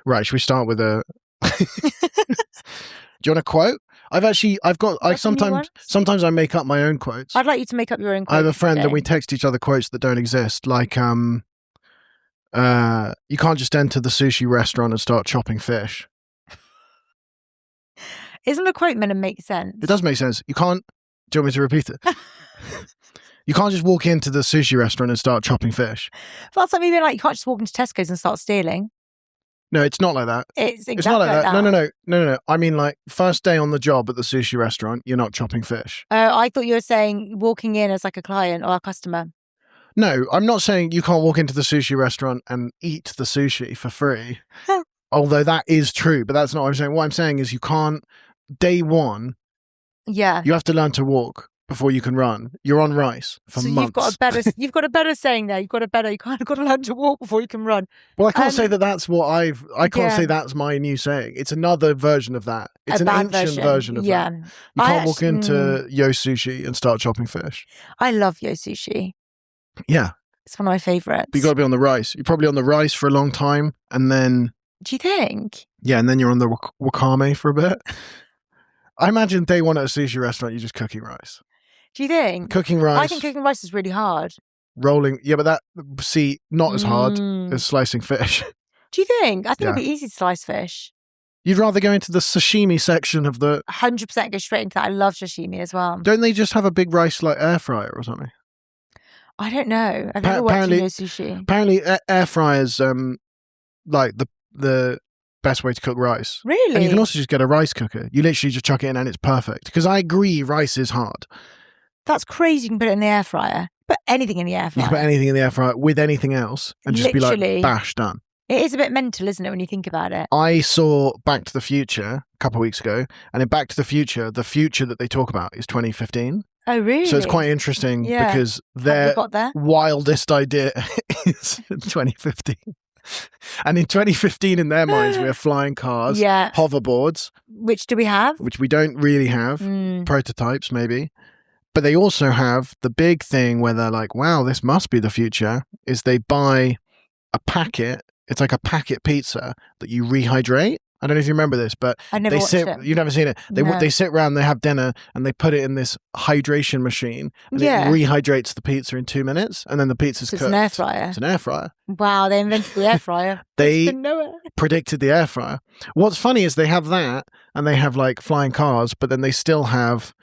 Right, should we start with a... Do you want a quote? Sometimes I make up my own quotes. I'd like you to make up your own quotes. I have a friend today. and we text each other quotes that don't exist. Like, you can't just enter the sushi restaurant and start chopping fish. Isn't a quote meant to make sense? It does make sense. You can't... Do you want me to repeat it? You can't just walk into the sushi restaurant and start chopping fish. But that's like me being like, you can't just walk into Tesco's and start stealing. No, it's not like that. It's exactly It's not like that. that. No. I mean, like, first day on the job at the sushi restaurant, you're not chopping fish. I thought you were saying walking in as like a client or a customer. No, I'm not saying you can't walk into the sushi restaurant and eat the sushi for free. Although that is true, but that's not what I'm saying. What I'm saying is you can't, day one, Yeah. you have to learn to walk before you can run. You're on rice for months. You've got a better saying there. You kind of got to learn to walk before you can run. Well, I can't say that that's what I can't say that's my new saying. It's another version of that. It's an ancient version of that. You can't walk into Yo Sushi and start chopping fish. I love Yo Sushi. Yeah. It's one of my favourites. But you got to be on the rice. You're probably on the rice for a long time and then... Do you think? Yeah, and then you're on the wakame for a bit. I imagine day one at a sushi restaurant, you're just cooking rice. Do you think? Cooking rice. I think cooking rice is really hard. Rolling. Yeah, but not as hard as slicing fish. Do you think? I think it'd be easy to slice fish. You'd rather go into the sashimi section of the... 100% go straight into that. I love sashimi as well. Don't they just have a big rice like air fryer or something? I don't know. I've never worked in Yo Sushi. Apparently air fryers like the best way to cook rice. Really? And you can also just get a rice cooker. You literally just chuck it in and it's perfect. Because I agree, rice is hard. That's crazy. You can put it in the air fryer. Put anything in the air fryer. You can put anything in the air fryer with anything else and just Literally. be like, bash, done. It is a bit mental, isn't it, when you think about it? I saw Back to the Future a couple of weeks ago, and in Back to the future that they talk about is 2015. Oh, really? So it's quite interesting because their wildest idea is 2015. And in 2015, in their minds, we have flying cars, hoverboards. Which do we have? Which we don't really have. Prototypes, maybe. But they also have the big thing where they're like, wow, this must be the future, is they buy a packet. It's like a packet pizza that you rehydrate. I don't know if you remember this, but I never watched it. You've never seen it. They sit around, they have dinner, and they put it in this hydration machine, and it rehydrates the pizza in 2 minutes, and then the pizza's cooked. It's an air fryer. It's an air fryer. Wow, they invented the air fryer. They didn't know it. predicted the air fryer. What's funny is they have that, and they have like flying cars, but then they still have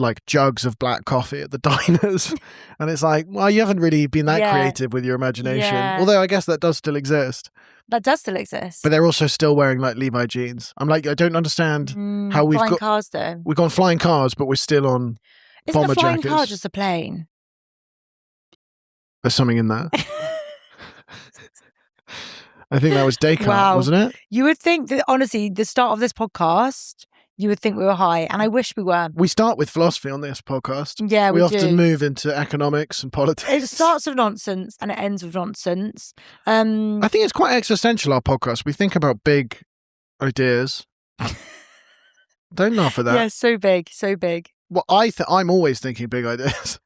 like jugs of black coffee at the diners. And it's like, well, you haven't really been that creative with your imagination. Although I guess that does still exist. That does still exist. But they're also still wearing like Levi jeans. I'm like, I don't understand how we've flying cars though. We've gone flying cars, but we're still on bomber jackets. Isn't a flying car just a plane? There's something in that. I think that was Descartes, wasn't it? You would think that, honestly, the start of this podcast, you would think we were high, and I wish we were. We start with philosophy on this podcast. Yeah, we often move into economics and politics. It starts with nonsense and it ends with nonsense. I think it's quite existential, our podcast. We think about big ideas. Don't laugh at that. Yeah, so big, so big. Well, I'm always thinking big ideas.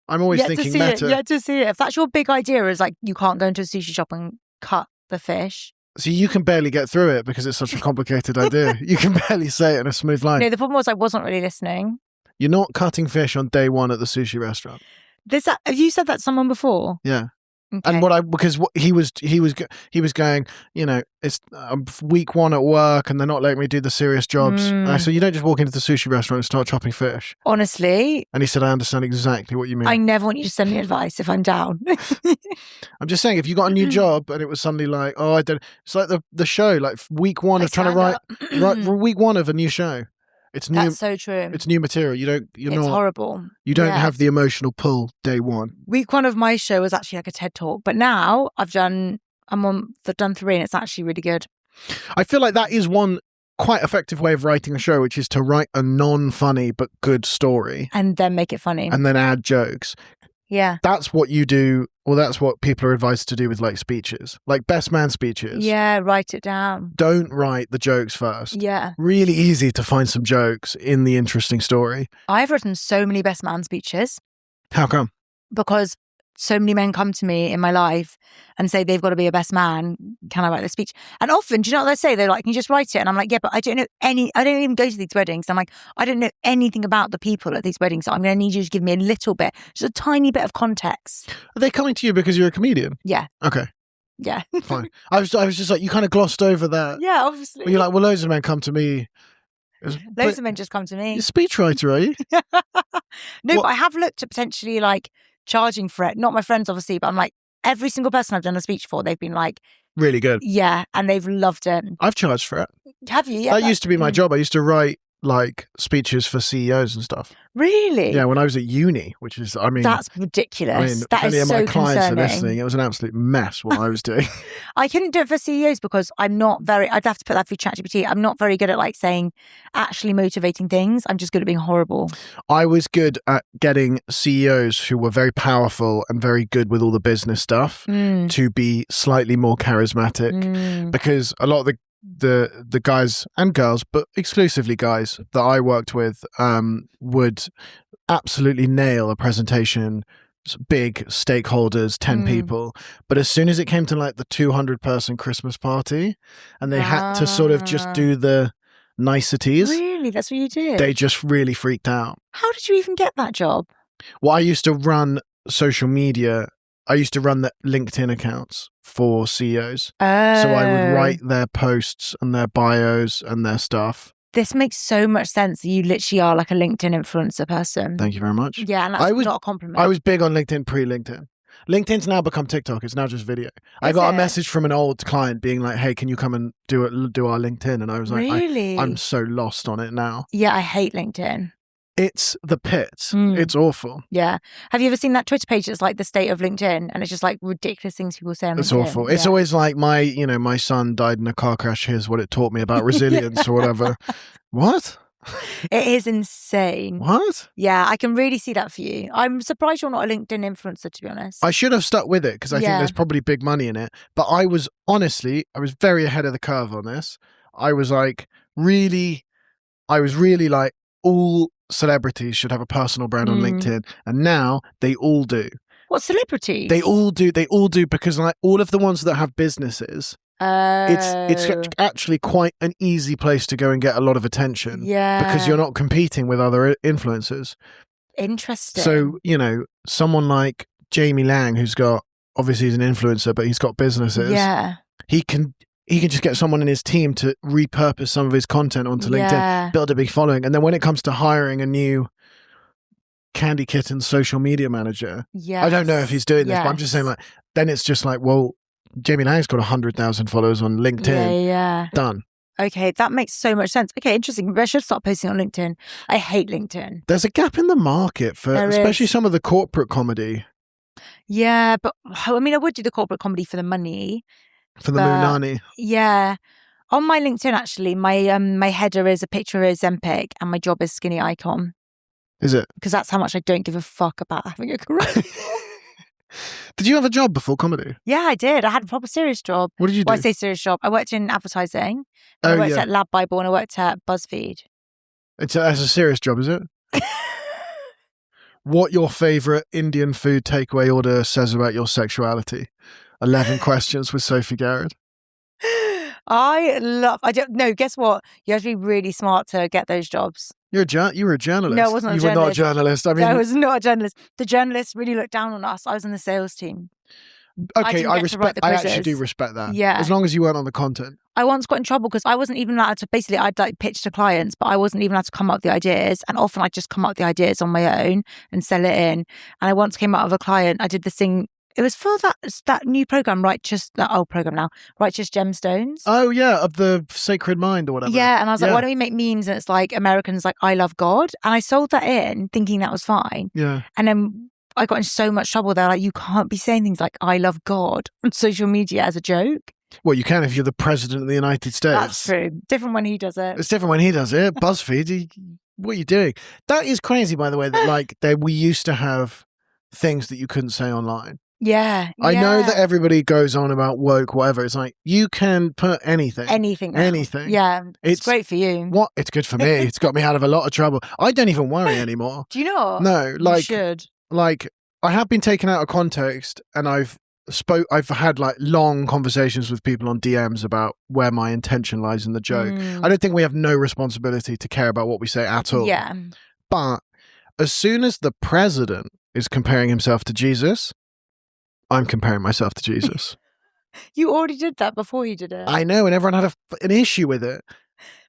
I'm always thinking meta. Yet to see it. If that's your big idea, is like you can't go into a sushi shop and cut the fish. So you can barely get through it because it's such a complicated idea. You can barely say it in a smooth line. No, the problem was I wasn't really listening. You're not cutting fish on day one at the sushi restaurant. Have you said that to someone before? Yeah. Okay. And he was going, you know, it's week one at work and they're not letting me do the serious jobs. And I said, you don't just walk into the sushi restaurant and start chopping fish. Honestly. And he said, I understand exactly what you mean. I never want you to send me advice if I'm down. I'm just saying, if you got a new job and it was suddenly like, oh, I don't, it's like the show, like week one of trying to write week one of a new show. It's new. That's so true. It's new material. It's horrible. You don't have the emotional pull day one. Week one of my show was actually like a TED talk, but now I've done 3 and it's actually really good. I feel like that is one quite effective way of writing a show, which is to write a non-funny but good story. And then make it funny. And then add jokes. Yeah. That's what you do. Well, that's what people are advised to do with like speeches, like best man speeches. Yeah, write it down. Don't write the jokes first. Yeah. Really easy to find some jokes in the interesting story. I've written so many best man speeches. How come? Because so many men come to me in my life and say they've got to be a best man. Can I write the speech? And often, do you know what they say? They're like, can you just write it? And I'm like, yeah, but I don't even go to these weddings. I'm like, I don't know anything about the people at these weddings. So I'm going to need you to give me a little bit, just a tiny bit of context. Are they coming to you because you're a comedian? Yeah. Okay. Yeah. Fine. I was just like, you kind of glossed over that. Yeah, obviously. Well, you're like, well, loads of men come to me. Loads of men just come to me. You're a speechwriter, are you? No, What- but I have looked at potentially like charging for it. Not my friends, obviously, but I'm like, every single person I've done a speech for, they've been like, Really good. yeah, and they've loved it. I've charged for it. Have you? Yeah, That used to be my job. I used to write like speeches for CEOs and stuff. Really? Yeah, when I was at uni, which is, I mean, That's ridiculous. if That any is of so my clients are concerning. listening, it was an absolute mess what I was doing. I couldn't do it for CEOs because I'm not very, I'd have to put that through ChatGPT. I'm not very good at like saying actually motivating things. I'm just good at being horrible. I was good at getting CEOs who were very powerful and very good with all the business stuff to be slightly more charismatic because a lot of the guys and girls, but exclusively guys that I worked with would absolutely nail a presentation, big stakeholders, 10 people. But as soon as it came to like the 200 person Christmas party and they had to sort of just do the niceties, Really? That's what you did? they just really freaked out. How did you even get that job? Well, I used to run social media. I used to run the LinkedIn accounts for CEOs. So I would write their posts and their bios and their stuff. This makes so much sense. You literally are like a LinkedIn influencer person. Thank you very much. Yeah, and that's not a compliment. I was big on LinkedIn pre-LinkedIn. LinkedIn's now become TikTok. It's now just video. I got a message from an old client being like, hey, can you come and do our LinkedIn? And I was like, really? I'm so lost on it now. Yeah, I hate LinkedIn. It's the pit. It's awful. Yeah. Have you ever seen that Twitter page that's like the state of LinkedIn? And it's just like ridiculous things people say on LinkedIn. It's awful. It's always like my son died in a car crash. Here's what it taught me about resilience or whatever. What? It is insane. What? Yeah, I can really see that for you. I'm surprised you're not a LinkedIn influencer, to be honest. I should have stuck with it because I think there's probably big money in it. But I was very ahead of the curve on this. I was really like, all celebrities should have a personal brand on LinkedIn. And now they all do. What celebrities? They all do because like all of the ones that have businesses, it's actually quite an easy place to go and get a lot of attention. Yeah. Because you're not competing with other influencers. Interesting. So, someone like Jamie Lang, who's got, obviously he's an influencer, but he's got businesses. Yeah. He can just get someone in his team to repurpose some of his content onto LinkedIn, build a big following. And then when it comes to hiring a new Candy Kitten social media manager, I don't know if he's doing this, but I'm just saying then it's just like, well, Jamie Lang's got 100,000 followers on LinkedIn. Yeah. Done. Okay, that makes so much sense. Okay, interesting. Maybe I should start posting on LinkedIn. I hate LinkedIn. There's a gap in the market for especially some of the corporate comedy. Yeah, but I mean, I would do the corporate comedy for the money. For the Moonani. Yeah. On my LinkedIn, actually, my header is a picture of Zempic and my job is skinny icon. Is it? Because that's how much I don't give a fuck about having a career. Did you have a job before comedy? Yeah, I did. I had a proper serious job. What did you do? Well, I say serious job. I worked in advertising. I worked at Lab Bible and I worked at BuzzFeed. That's a serious job, is it? What your favourite Indian food takeaway order says about your sexuality? 11 questions with Sophie Garrad. I don't know. Guess what? You have to be really smart to get those jobs. You were a journalist. No, I wasn't a journalist. You were not a journalist. I mean, I was not a journalist. The journalists really looked down on us. I was in the sales team. Okay, I actually do respect that. Yeah. As long as you weren't on the content. I once got in trouble because I wasn't even allowed to, basically I'd like pitch to clients, but I wasn't even allowed to come up with the ideas. And often I'd just come up with the ideas on my own and sell it in. And I once came out of a client, I did this thing. It was for that new program, that old program now, Righteous Gemstones. Oh yeah, of the Sacred Mind or whatever. Yeah, and I was like, why don't we make memes? And it's like Americans like, I love God. And I sold that in thinking that was fine. Yeah. And then I got in so much trouble. They're like, you can't be saying things like, I love God on social media as a joke. Well, you can if you're the president of the United States. That's true. Different when he does it. It's different when he does it. BuzzFeed, what are you doing? That is crazy, by the way, that we used to have things that you couldn't say online. Yeah. I know that everybody goes on about woke, whatever. It's like, you can put anything. Anything. Yeah. It's great for you. What? It's good for me. It's got me out of a lot of trouble. I don't even worry anymore. Do you not? No. You should. Like, I have been taken out of context, and I've had like long conversations with people on DMs about where my intention lies in the joke. I don't think we have no responsibility to care about what we say at all. Yeah. But as soon as the president is comparing himself to Jesus, I'm comparing myself to Jesus. You already did that before you did it. I know, and everyone had an issue with it.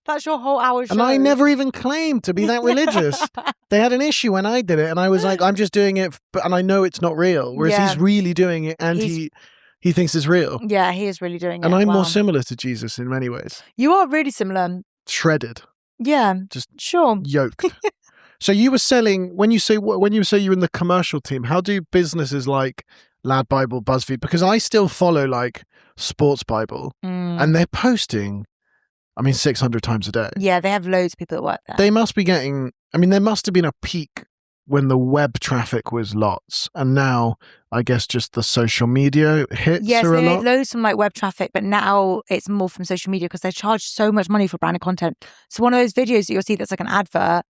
That's your whole hour show. And I never even claimed to be that religious. They had an issue when I did it, and I was like, I'm just doing it, and I know it's not real. Whereas he's really doing it, and he thinks it's real. Yeah, he is really doing it. And I'm more similar to Jesus in many ways. You are really similar. Shredded. Yeah. Just sure. Yoked. So you were selling, when you say you're in the commercial team, how do businesses like Lad Bible, BuzzFeed, because I still follow like Sports Bible, and they're posting 600 times a day. Yeah, they have loads of people that work there. They must be getting, there must have been a peak when the web traffic was lots. And now, I guess, just the social media hits are a lot. Yes, loads from like web traffic, but now it's more from social media because they charge so much money for branded content. So one of those videos that you'll see that's like an advert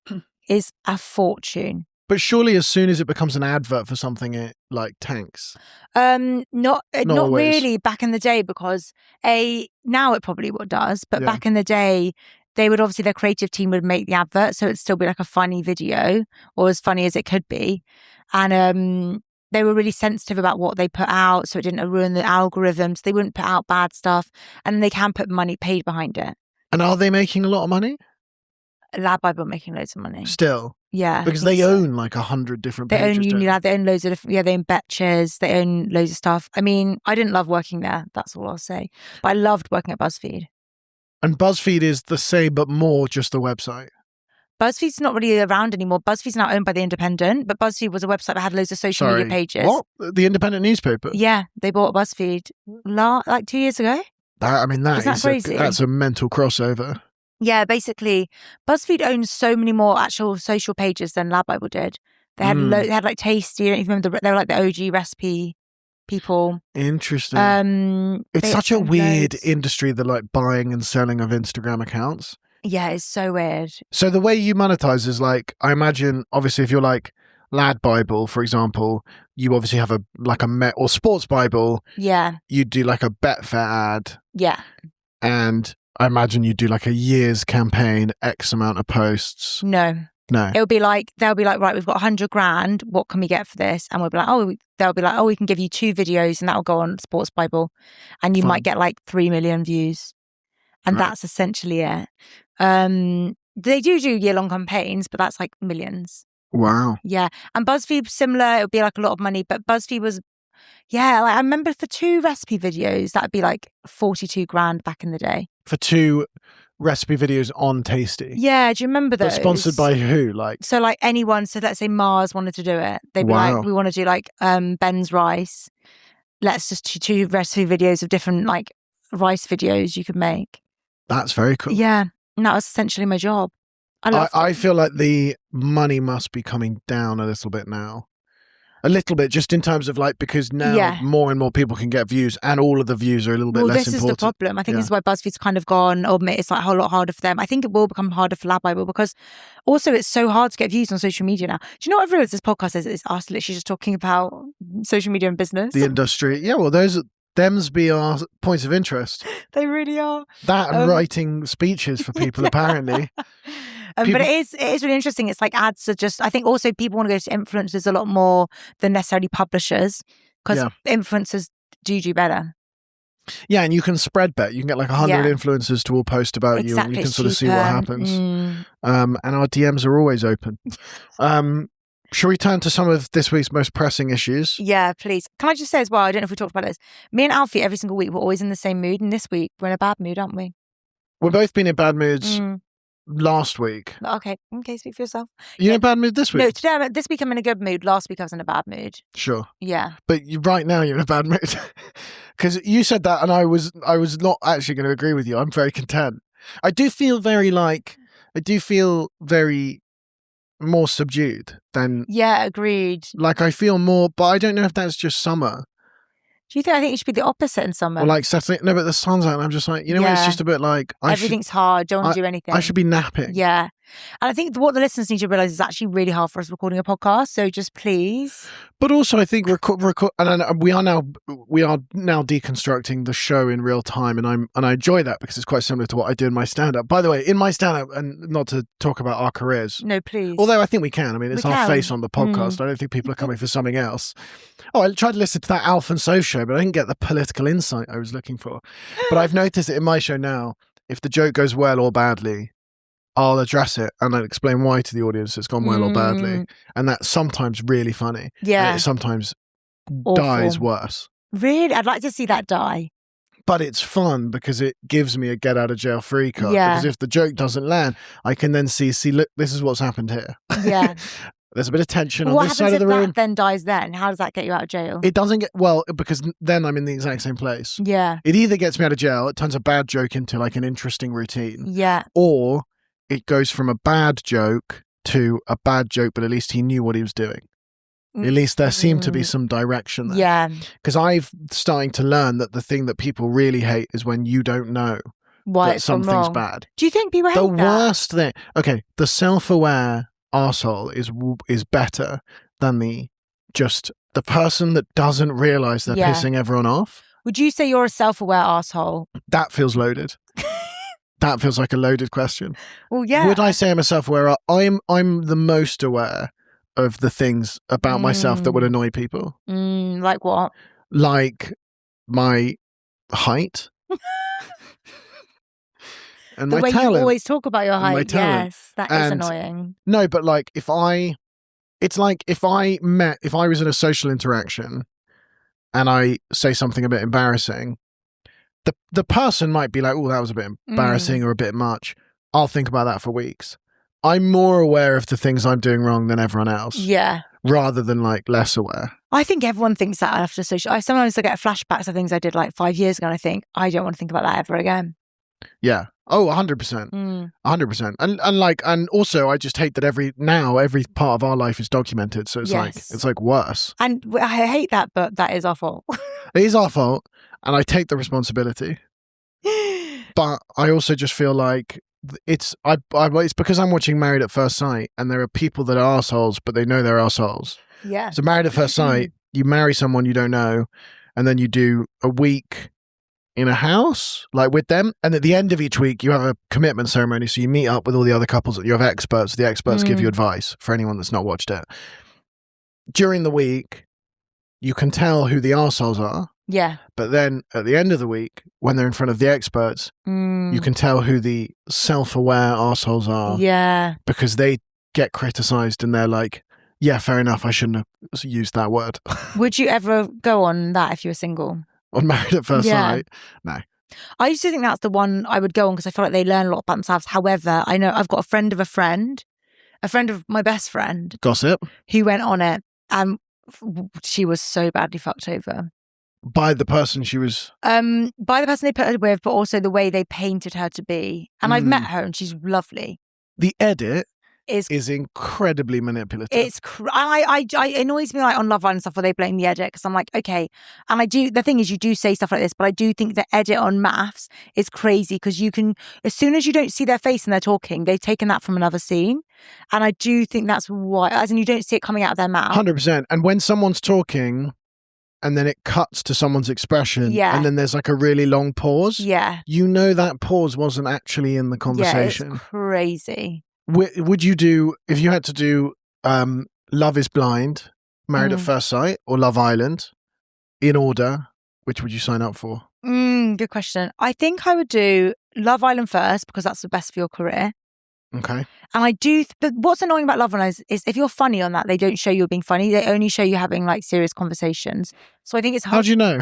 is a fortune. But surely as soon as it becomes an advert for something, it like tanks. Not really back in the day, because now it probably does, but back in the day, their creative team would make the advert, so it'd still be like a funny video, or as funny as it could be. And they were really sensitive about what they put out, so it didn't ruin the algorithms. They wouldn't put out bad stuff, and they can put money paid behind it. And are they making a lot of money? Lad Bible making loads of money. Still? Yeah. Because they own like 100 different pages. They own Unilad, they own loads of different, they own Betches, they own loads of stuff. I didn't love working there, that's all I'll say. But I loved working at BuzzFeed. And BuzzFeed is the same, but more just the website. BuzzFeed's not really around anymore. BuzzFeed's now owned by The Independent, but BuzzFeed was a website that had loads of social media pages. What? The Independent newspaper? Yeah, they bought BuzzFeed like 2 years ago. That crazy? That's a mental crossover. Yeah, basically, BuzzFeed owns so many more actual social pages than Lad Bible did. They had they had like Tasty. I don't even remember. They were like the OG recipe people. Interesting. It's such a weird industry, the like buying and selling of Instagram accounts. Yeah, it's so weird. So the way you monetize is like, I imagine, obviously, if you're like Lad Bible, for example, you obviously have or Sports Bible. Yeah. You do like a Betfair ad. Yeah. And I imagine you do like a year's campaign, X amount of posts. No. They'll be like, right, we've got 100 grand. What can we get for this? And we'll be like, they'll be like, we can give you 2 videos and that'll go on Sports Bible. And you might get like 3 million views. And that's essentially it. They do year-long campaigns, but that's like millions. Wow. Yeah. And BuzzFeed, similar, it would be like a lot of money, but BuzzFeed was, I remember for 2 recipe videos, that would be like 42 grand back in the day. For 2 recipe videos on Tasty? Yeah, do you remember those? But sponsored by who? So like anyone, so let's say Mars wanted to do it. They'd be like, we want to do like Ben's rice. Let's just do 2 recipe videos of different like rice videos you could make. That's very cool. Yeah. And that was essentially my job. I feel like the money must be coming down a little bit now. A little bit, just in terms of like, because now more and more people can get views, and all of the views are a little bit less important. This is the problem. I think this is why BuzzFeed's kind of gone, it's like a whole lot harder for them. I think it will become harder for Lad Bible, because also it's so hard to get views on social media now. Do you know what I've realised this podcast is? It's us literally just talking about social media and business. The industry. Yeah, well, them's be our points of interest. They really are. That and writing speeches for people, apparently. But it is really interesting. It's like ads are just, I think also people want to go to influencers a lot more than necessarily publishers, because influencers do better. Yeah, and you can spread bet. You can get like 100 influencers to all post about you, and you can sort of see what happens. And our DMs are always open. Shall we turn to some of this week's most pressing issues? Yeah, please. Can I just say as well, I don't know if we talked about this. Me and Alfie, every single week, we're always in the same mood. And this week, we're in a bad mood, aren't we? We've both been in bad moods last week. Okay, speak for yourself. You in a bad mood this week? No, this week I'm in a good mood. Last week I was in a bad mood. Sure. Yeah. But right now you're in a bad mood. Because you said that and I was not actually going to agree with you. I'm very content. I do feel very more subdued than... Yeah, agreed. Like I feel more, but I don't know if that's just summer. Do you think? I think it should be the opposite in summer. Or like settling... No, but the sun's out and I'm just like, when it's just a bit like... Everything's hard, don't want to do anything. I should be napping. Yeah. And I think what the listeners need to realise is actually really hard for us recording a podcast. So just please. But also, I think we are now deconstructing the show in real time, and I enjoy that because it's quite similar to what I do in my stand-up. By the way, in my stand-up, and not to talk about our careers. No, please. Although I think we can. I mean, it's We our can. face on the podcast. I don't think people are coming for something else. Oh, I tried to listen to that Alf and Soph show, but I didn't get the political insight I was looking for. But I've noticed that in my show now, if the joke goes well or badly, I'll address it and I'll explain why to the audience it's gone well or badly. And that's sometimes really funny. Yeah. And it sometimes Awful. dies worse. Really? I'd like to see that die. But it's fun because it gives me a get out of jail free card. Yeah. Because if the joke doesn't land, I can then see, look, this is what's happened here. Yeah. There's a bit of tension Well, on this side of the what happens room. if that then dies then? How does that get you out of jail? It doesn't get, well, because then I'm in the exact same place. Yeah. It either gets me out of jail, it turns a bad joke into like an interesting routine. Yeah. Or it goes from a bad joke to a bad joke, but at least he knew what he was doing. At least there seemed to be some direction there. Yeah. Because I've starting to learn that the thing that people really hate is when you don't know Why that it's gone something's wrong. bad. Do you think people hate The that? worst thing. Okay, the self-aware arsehole is better than the person that doesn't realise they're Yeah. pissing everyone off. Would you say you're a self-aware asshole? That feels loaded. That feels like a loaded question. Well, yeah. Would I say I'm a self-aware? I'm the most aware of the things about myself that would annoy people. Like what? Like my height. And The my way talent. you always talk about your And my height. talent. Yes, that is And- annoying. No, but like if I was in a social interaction and I say something a bit embarrassing, the person might be like, oh, that was a bit embarrassing or a bit much. I'll think about that for weeks. I'm more aware of the things I'm doing wrong than everyone else. Yeah. Rather than like less aware. I think everyone thinks that after social. Sometimes I get flashbacks of things I did like 5 years ago and I think, I don't want to think about that ever again. Yeah. Oh, 100%. 100%. And also I just hate that every part of our life is documented. So it's like worse. And I hate that, but that is our fault. It is our fault. And I take the responsibility. But I also just feel like it's because I'm watching Married at First Sight and there are people that are assholes, but they know they're assholes. Yeah. So Married at First Sight, you marry someone you don't know and then you do a week in a house, like with them. And at the end of each week, you have a commitment ceremony. So you meet up with all the other couples. You have experts. The experts give you advice for anyone that's not watched it. During the week, you can tell who the arseholes are. Yeah. But then at the end of the week, when they're in front of the experts, you can tell who the self-aware arseholes are. Yeah. Because they get criticised and they're like, yeah, fair enough. I shouldn't have used that word. Would you ever go on that if you were single? On Married at First Sight? No. I used to think that's the one I would go on because I feel like they learn a lot about themselves. However, I know I've got a friend of my best friend. Gossip? Who went on it and she was so badly fucked over. By the person she was... By the person they put her with, but also the way they painted her to be. And I've met her and she's lovely. The edit is incredibly manipulative. It's it annoys me like on Love Island stuff where they blame the edit because I'm like, okay. And the thing is you do say stuff like this, but I do think the edit on maths is crazy because you can, as soon as you don't see their face and they're talking, they've taken that from another scene. And I do think that's why, as in you don't see it coming out of their mouth. 100%. And when someone's talking and then it cuts to someone's expression and then there's like a really long pause. Yeah. You know that pause wasn't actually in the conversation. Yeah, it's crazy. Would you do, if you had to do Love is Blind, Married at First Sight, or Love Island, in order, which would you sign up for? Good question. I think I would do Love Island first because that's the best for your career. Okay. And I do, but what's annoying about Love Island is if you're funny on that, they don't show you being funny. They only show you having like serious conversations. So I think it's hard. How do you know?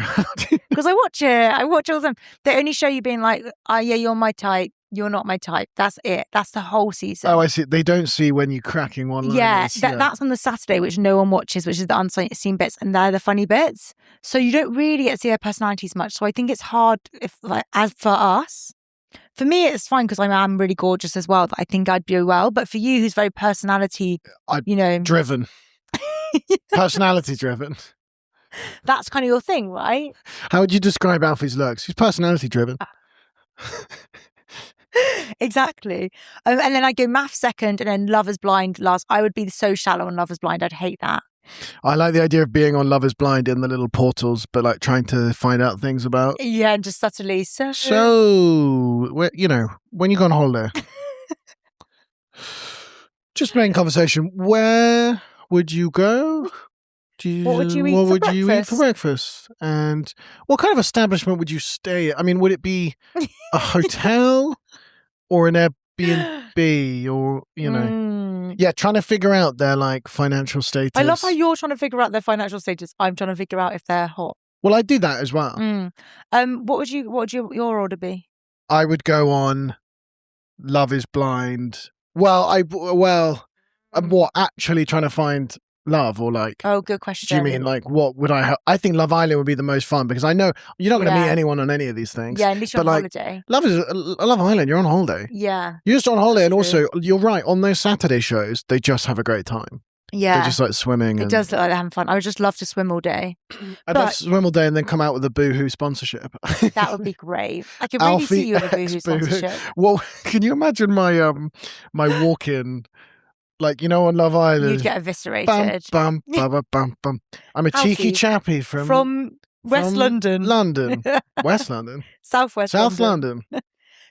Because I watch it. I watch all of them. They only show you being like, oh yeah, you're my type. You're not my type. That's it. That's the whole season. Oh, I see. They don't see when you're cracking one line. Yeah, that's on the Saturday, which no one watches, which is the unseen bits, and they're the funny bits. So you don't really get to see their personalities much. So I think it's hard if, like, as for us, for me, it's fine because I'm really gorgeous as well. I think I'd do well. But for you, who's very personality, driven, personality driven. That's kind of your thing, right? How would you describe Alfie's looks? He's personality driven. Exactly. And then I go math second, and then Love Is Blind last. I would be so shallow on Love Is Blind. I'd hate that. I like the idea of being on Love Is Blind in the little portals, but like trying to find out things about. Yeah, and just subtly. So, when you go on holiday, just main conversation. Where would you go? What would you eat for breakfast? And what kind of establishment would you stay at? I mean, would it be a hotel or an Airbnb or, Yeah, trying to figure out their like financial status. I love how you're trying to figure out their financial status. I'm trying to figure out if they're hot. Well, I do that as well. What would your order be? I would go on Love Is Blind. I'm what, actually trying to find love, or like, oh, good question. Do you mean like what would I think Love Island would be the most fun, because I know you're not going to meet anyone on any of these things. Yeah, at least you're on holiday. Love Island, you're on holiday. Yeah, you're just on holiday. And also, you're right, on those Saturday shows they just have a great time. Yeah, they're just like swimming. It does look like they're having fun. I would just love to swim all day. I'd love to swim all day and then come out with a Boohoo sponsorship. That would be great. I could really see you with a Boohoo sponsorship. Well, can you imagine my walk-in? Like, on Love Island. You'd get eviscerated. Bum, bum, bum, bum, bum. I'm a Alfie, cheeky chappie from West London. London. West London. South London.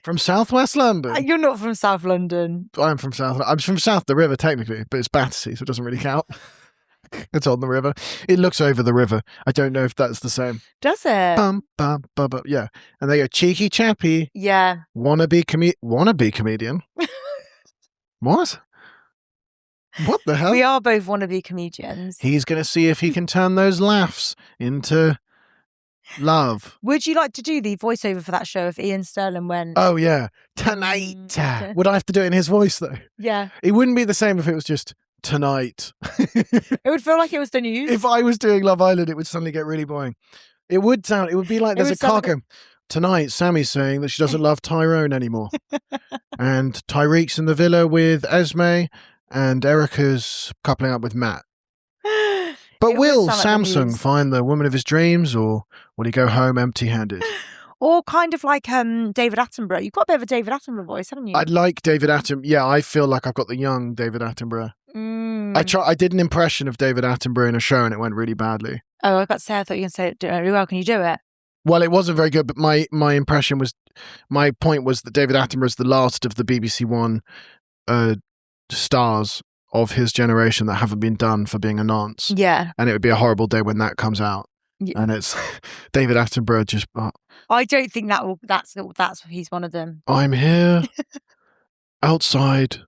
From Southwest London. You're not from South London. I'm from South. I'm from South the river, technically, but it's Battersea, so it doesn't really count. It's on the river. It looks over the river. I don't know if that's the same. Does it? Bum, bum, bum, bum. Yeah. And they go, cheeky chappie. Yeah. Wannabe comedian. What? What the hell? We are both wannabe comedians. He's going to see if he can turn those laughs into love. Would you like to do the voiceover for that show if Ian Sterling went? Oh, yeah. Tonight. Would I have to do it in his voice, though? Yeah. It wouldn't be the same if it was just tonight. It would feel like it was the news. If I was doing Love Island, it would suddenly get really boring. It would be like there's a cargo. Tonight, Sammy's saying that she doesn't love Tyrone anymore. And Tyreek's in the villa with Esme. And Erica's coupling up with Matt. But will Samsung find the woman of his dreams, or will he go home empty-handed? Or kind of like David Attenborough. You've got a bit of a David Attenborough voice, haven't you? I'd like David Attenborough. Yeah, I feel like I've got the young David Attenborough. I did an impression of David Attenborough in a show and it went really badly. Oh, I was about to say, I thought you were going to say it really well. Can you do it? Well, it wasn't very good, but my point was that David Attenborough is the last of the BBC One stars of his generation that haven't been done for being a nonce. Yeah. And it would be a horrible day when that comes out. Yeah. And it's David Attenborough just... I don't think that's he's one of them. I'm here outside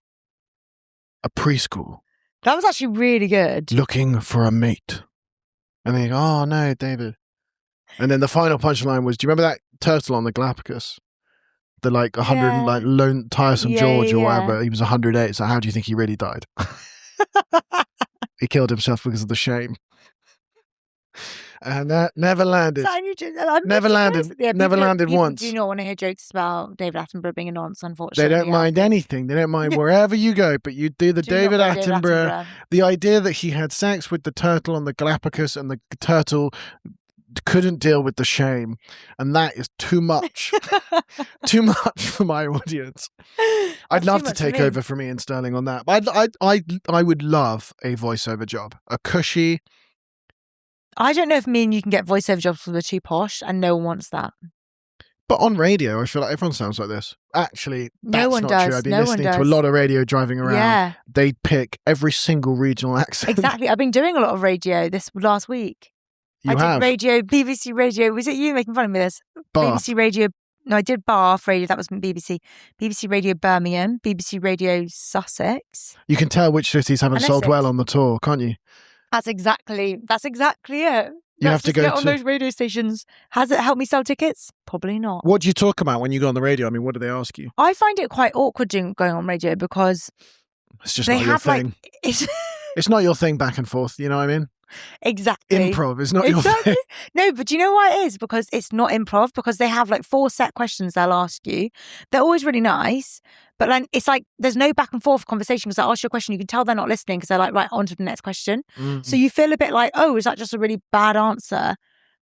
a preschool. That was actually really good. Looking for a mate. And they go, oh no, David. And then the final punchline was, do you remember that turtle on the Galapagos? The like 100 like lone tiresome George or whatever. He was 108. So how do you think he really died? He killed himself because of the shame. And that never landed. Never landed. Yeah, never landed once. Do you not want to hear jokes about David Attenborough being a nonce, unfortunately? They don't mind anything. They don't mind wherever you go, but you do the David Attenborough. The idea that he had sex with the turtle on the Galapagos and the turtle couldn't deal with the shame, and that is too much. Too much for my audience. I'd love to take over from Ian Sterling on that. But I would love a voiceover job. A cushy. I don't know if me and you can get voiceover jobs because we're too posh and no one wants that. But on radio, I feel like everyone sounds like this. Actually, that's no one not does. true. I've been listening to a lot of radio driving around. Yeah. They pick every single regional accent. Exactly. I've been doing a lot of radio this last week. I did radio, BBC Radio. Was it you making fun of me this? Bath. BBC Radio. No, I did Bath Radio. That was BBC. BBC Radio Birmingham. BBC Radio Sussex. You can tell which cities haven't sold well on the tour, can't you? That's exactly it. You have to go on those radio stations. Has it helped me sell tickets? Probably not. What do you talk about when you go on the radio? I mean, what do they ask you? I find it quite awkward going on radio because it's just not your thing. It's not your thing back and forth. You know what I mean? Exactly. Improv is not your thing. No, but do you know why it is? Because it's not improv, because they have like 4 set questions they'll ask you. They're always really nice, but like it's like there's no back and forth conversation because I ask you a question, you can tell they're not listening because they're like, right, on to the next question. Mm-hmm. So you feel a bit like, oh, is that just a really bad answer?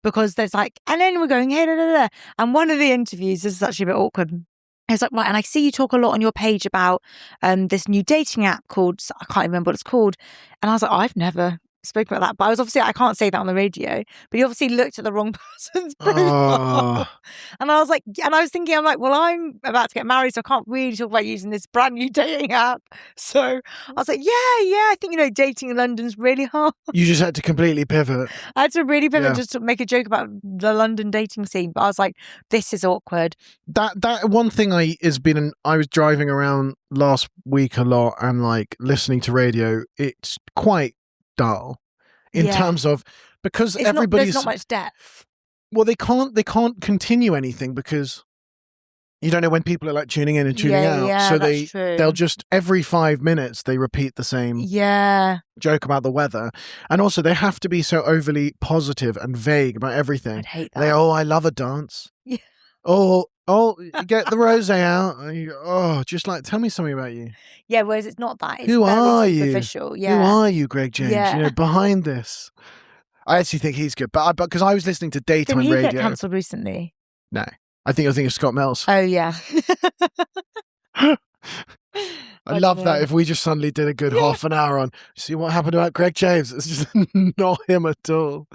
Because there's like, and then we're going, hey, da, da, da. And one of the interviews, this is actually a bit awkward. I was like, right, and I see you talk a lot on your page about this new dating app called, I can't remember what it's called. And I was like, oh, I've never spoken about that. But I can't say that on the radio, but you obviously looked at the wrong person's profile. And I was like, I'm like, well, I'm about to get married, so I can't really talk about using this brand new dating app. So I was like, yeah, I think, dating in London's really hard. You just had to completely pivot. I had to really pivot just to make a joke about the London dating scene. But I was like, this is awkward. That one thing I was driving around last week a lot and like listening to radio. It's quite dull in terms of, because there's not much depth. Well, they can't continue anything because you don't know when people are like tuning in and tuning out. So they'll just every 5 minutes they repeat the same joke about the weather, and also they have to be so overly positive and vague about everything. I'd hate that. I love a dance. Yeah. Oh, you get the rosé out. Just like, tell me something about you. Yeah, whereas it's not that. It's Who are you? Superficial. Yeah. Who are you, Greg James? Yeah. Behind this. I actually think he's good, but because I was listening to daytime radio. Didn't he get cancelled recently? No, I think you're thinking of Scott Mills. Oh yeah. I love that. If we just suddenly did a good half an hour on, see what happened about Greg James. It's just not him at all.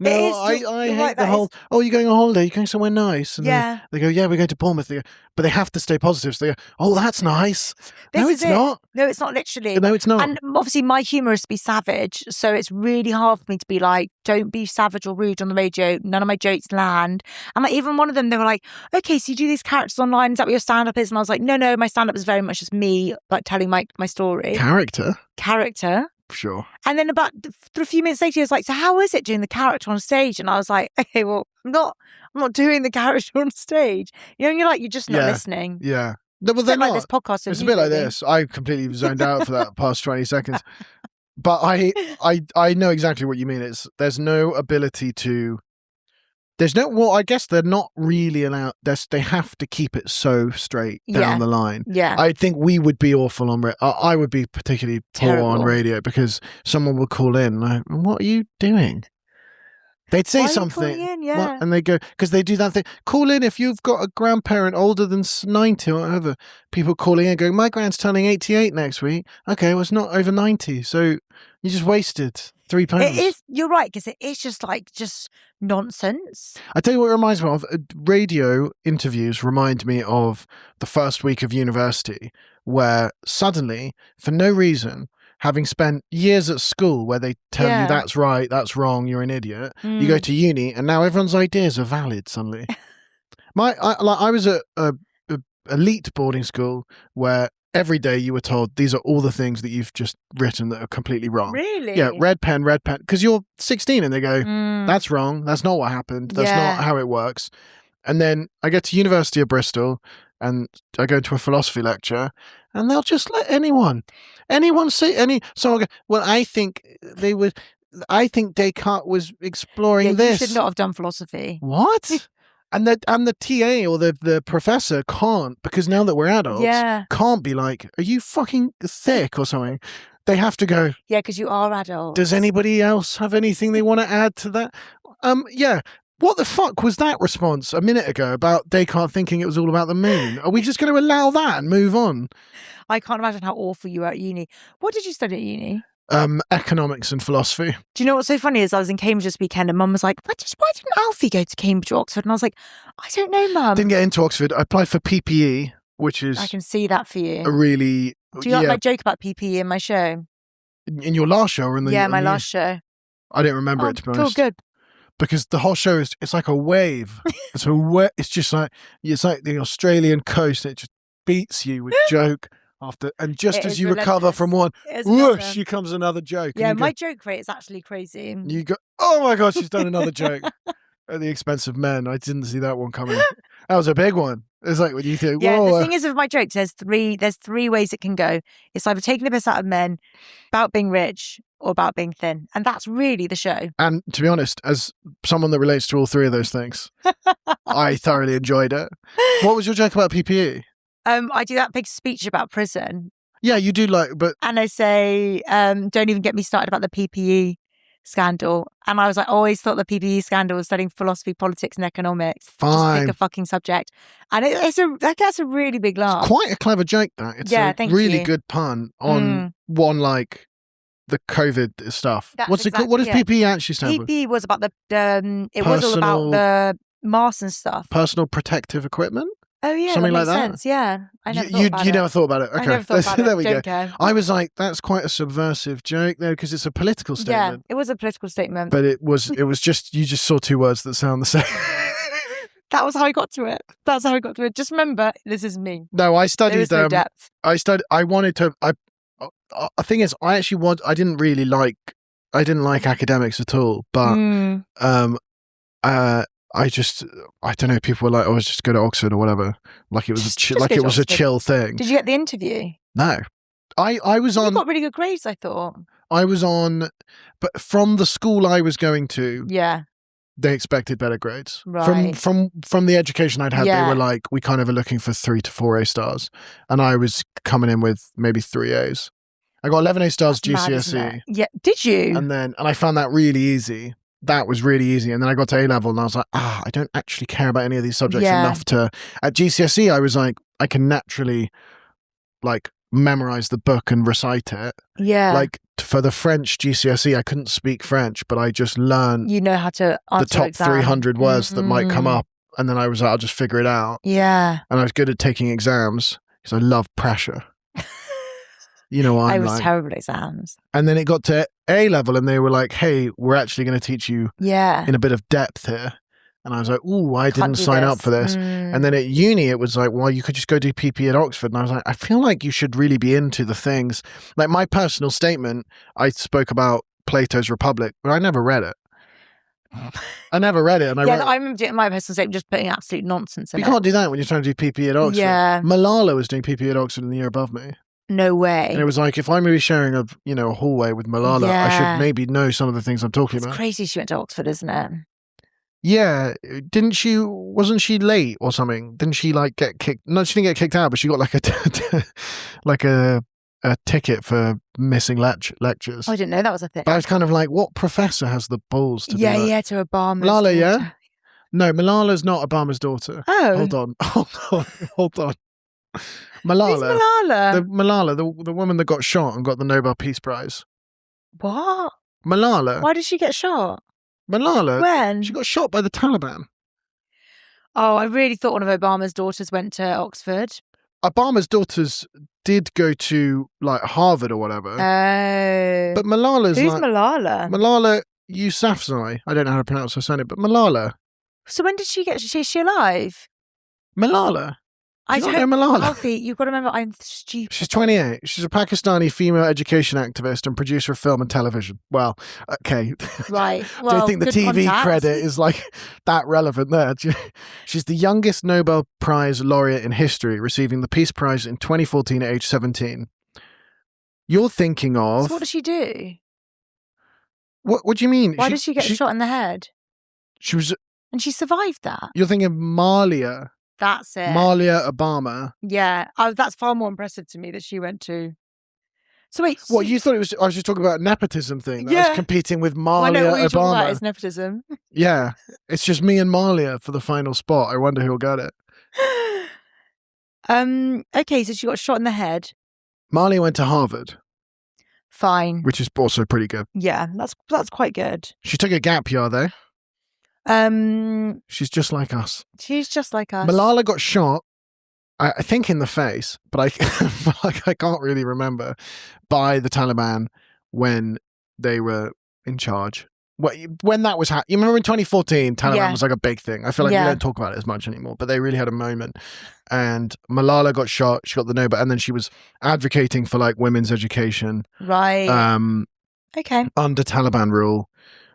No, I hate the whole, you're going on holiday, you're going somewhere nice. And they go, we're going to Bournemouth. They go, but they have to stay positive. So they go, that's nice. No, it's not. No, it's not literally. No, it's not. And obviously my humour is to be savage. So it's really hard for me to be like, don't be savage or rude on the radio. None of my jokes land. And like, even one of them, they were like, okay, so you do these characters online. Is that what your stand-up is? And I was like, no, my stand-up is very much just me, like telling my story. Character. Sure. And then about a few minutes later, he was like, so how is it doing the character on stage? And I was like, okay, well, I'm not doing the character on stage. And you're like, you're just not listening. Yeah. No, well, they're not. Like this podcast. It's a bit like this. I completely zoned out for that past 20 seconds. But I know exactly what you mean. There's no ability to. I guess they're not really allowed. They have to keep it so straight down the line. Yeah. I think we would be awful on. I would be particularly poor on radio because someone would call in like, "What are you doing?" They'd say something, and they go, because they do that thing. Call in if you've got a grandparent older than 90 or whatever. People calling in going, my grand's turning 88 next week. Okay, well, it's not over 90, so you just wasted £3. It is. You're right, because it is just nonsense. I tell you what it reminds me of. Radio interviews remind me of the first week of university, where suddenly, for no reason, having spent years at school where they tell you that's right, that's wrong, you're an idiot, you go to uni and now everyone's ideas are valid suddenly. I was at a elite boarding school where every day you were told these are all the things that you've just written that are completely wrong. Really? Yeah, red pen, because you're 16 and they go, that's wrong, that's not what happened, that's not how it works. And then I get to University of Bristol and I go to a philosophy lecture and they'll just let anyone say someone go, well, I think Descartes was exploring this. You should not have done philosophy. What? And the TA or the professor can't, because now that we're adults, can't be like, are you fucking thick or something? They have to go, yeah, because you are adults. Does anybody else have anything they want to add to that? Yeah. What the fuck was that response a minute ago about Descartes thinking it was all about the moon? Are we just going to allow that and move on? I can't imagine how awful you were at uni. What did you study at uni? Economics and philosophy. Do you know what's so funny is I was in Cambridge this weekend and Mum was like, why didn't Alfie go to Cambridge or Oxford? And I was like, I don't know, Mum. Didn't get into Oxford. I applied for PPE, which is... I can see that for you. A really... Do you like my joke about PPE in my show? In your last show? Or in the, yeah, my last show. I didn't remember it, to be honest. Cool, good. Because the whole show it's like a wave. It's just like the Australian coast. It just beats you with joke after, and just as you recover from one, whoosh, here comes another joke. Yeah, my joke rate is actually crazy. You go, oh my God, she's done another joke at the expense of men. I didn't see that one coming. That was a big one. It's like when you think, yeah, the thing is with my jokes, there's three ways it can go. It's either taking the piss out of men, about being rich, or about being thin. And that's really the show. And to be honest, as someone that relates to all three of those things, I thoroughly enjoyed it. What was your joke about PPE? I do that big speech about prison. Yeah, you do but... And I say, don't even get me started about the PPE scandal. And I was like, always thought the PPE scandal was studying philosophy, politics, and economics. Just Fine. pick a fucking subject. And that gets a really big laugh. It's quite a clever joke, that. It's a thank really you. good pun on one, like, the COVID stuff. That's What's it called? What does PPE actually stand for? PPE was about it was all about the masks and stuff. Personal protective equipment? Oh yeah, something that like makes that. sense. Yeah, I never thought about you it. never thought about it. Okay, I never thought about there it. we Don't go. care. I was like, that's quite a subversive joke, though, because it's a political statement. Yeah, it was a political statement. But it was just you just saw two words that sound the same. That was how I got to it. That's how I got to it. Just remember, this is me. No, I studied. There is no depth. I wanted to. The thing is, I didn't like academics at all, but I don't know. People were like, "Oh, let's just go to Oxford or whatever." Like it was a chill thing. Did you get the interview? No, I was on. You got really good grades, I thought. I was on, but from the school I was going to, yeah, they expected better grades. Right. From the education I'd had, they were like, we kind of are looking for 3 to 4 A stars, and I was coming in with maybe 3 A's. I got 11 A stars GCSE. Yeah, did you? And I found that really easy. That was really easy. And then I got to A level and I was like, I don't actually care about any of these subjects enough to. At GCSE, I was like, I can naturally like memorize the book and recite it. Yeah. Like for the French GCSE, I couldn't speak French, but I just learned how to answer the top exam. 300 words that might come up. And then I was like, I'll just figure it out. Yeah. And I was good at taking exams because I love pressure. You know what I was terrible at exams. And then it got to A level and they were like, hey, we're actually going to teach you in a bit of depth here. And I was like, ooh, I didn't sign up for this. And then at uni, it was like, well, you could just go do PP at Oxford. And I was like, I feel like you should really be into the things. Like my personal statement, I spoke about Plato's Republic, but I never read it. I never read it. And I remember doing my personal statement, just putting absolute nonsense in it. You can't do that when you're trying to do PP at Oxford. Yeah. Malala was doing PP at Oxford in the year above me. No way. And it was like, if I'm going to be sharing a hallway with Malala, I should maybe know some of the things I'm talking about. It's crazy she went to Oxford, isn't it? Yeah. Wasn't she late or something? Didn't she like get kicked? No, she didn't get kicked out, but she got like a ticket for missing lectures. Oh, I didn't know that was a thing. But I was kind of like, what professor has the balls to do that? Yeah, to Obama's Malala, daughter. yeah? No, Malala's not Obama's daughter. Oh. Hold on. Malala. Who's Malala? The woman that got shot and got the Nobel Peace Prize. What? Malala. Why did she get shot? Malala. When? She got shot by the Taliban. Oh, I really thought one of Obama's daughters went to Oxford. Obama's daughters did go to like Harvard or whatever. Oh. But Malala's Who's Malala? Malala Yousafzai. I don't know how to pronounce her surname, but Malala. So when did she get... Is she alive? Malala. I don't know Malala. Alfie, you've got to remember, I'm stupid. She's 28. She's a Pakistani female education activist and producer of film and television. Well, okay. Right. Well, do you think the TV contact. credit is like that relevant there? She's the youngest Nobel Prize laureate in history, receiving the Peace Prize in 2014 at age 17. You're thinking of... So what does she do? What do you mean? Why did she get shot in the head? She was... And she survived that? You're thinking of Malia. That's it. Malia Obama. Yeah. That's far more impressive to me that she went to... So wait. What, you thought it was... I was just talking about a nepism thing. I was competing with Malia I know what you're Obama. talking about is nepotism. Yeah. It's just me and Malia for the final spot. I wonder who'll get it. Okay, so she got shot in the head. Malia went to Harvard. Fine. Which is also pretty good. Yeah, that's quite good. She took a gap year, though. She's just like us. She's just like us. Malala got shot, I think in the face, but I can't really remember, by the Taliban when they were in charge. When that was you remember in 2014, Taliban was like a big thing. I feel like we don't talk about it as much anymore, but they really had a moment. And Malala got shot. She got the Nobel, and then she was advocating for like women's education, right? Okay, under Taliban rule,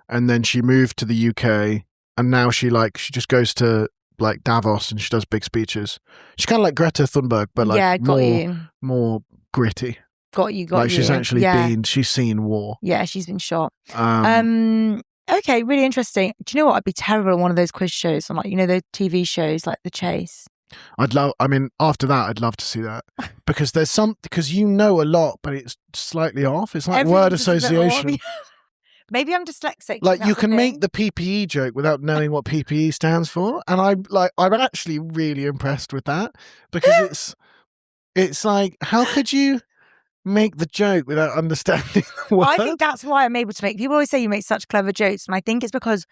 and then she moved to the UK. And now she just goes to like Davos and she does big speeches. She's kind of like Greta Thunberg, but like more gritty. Got you. She's actually she's seen war. Yeah, she's been shot. Okay, really interesting. Do you know what? I'd be terrible at one of those quiz shows on like, those TV shows like The Chase. After that, I'd love to see that because because you know a lot, but it's slightly off. It's like word association. Maybe I'm dyslexic. Like, you can make the PPE joke without knowing what PPE stands for. And I'm actually really impressed with that, because it's like, how could you make the joke without understanding the word? I think that's why I'm able to make. People always say you make such clever jokes, and I think it's because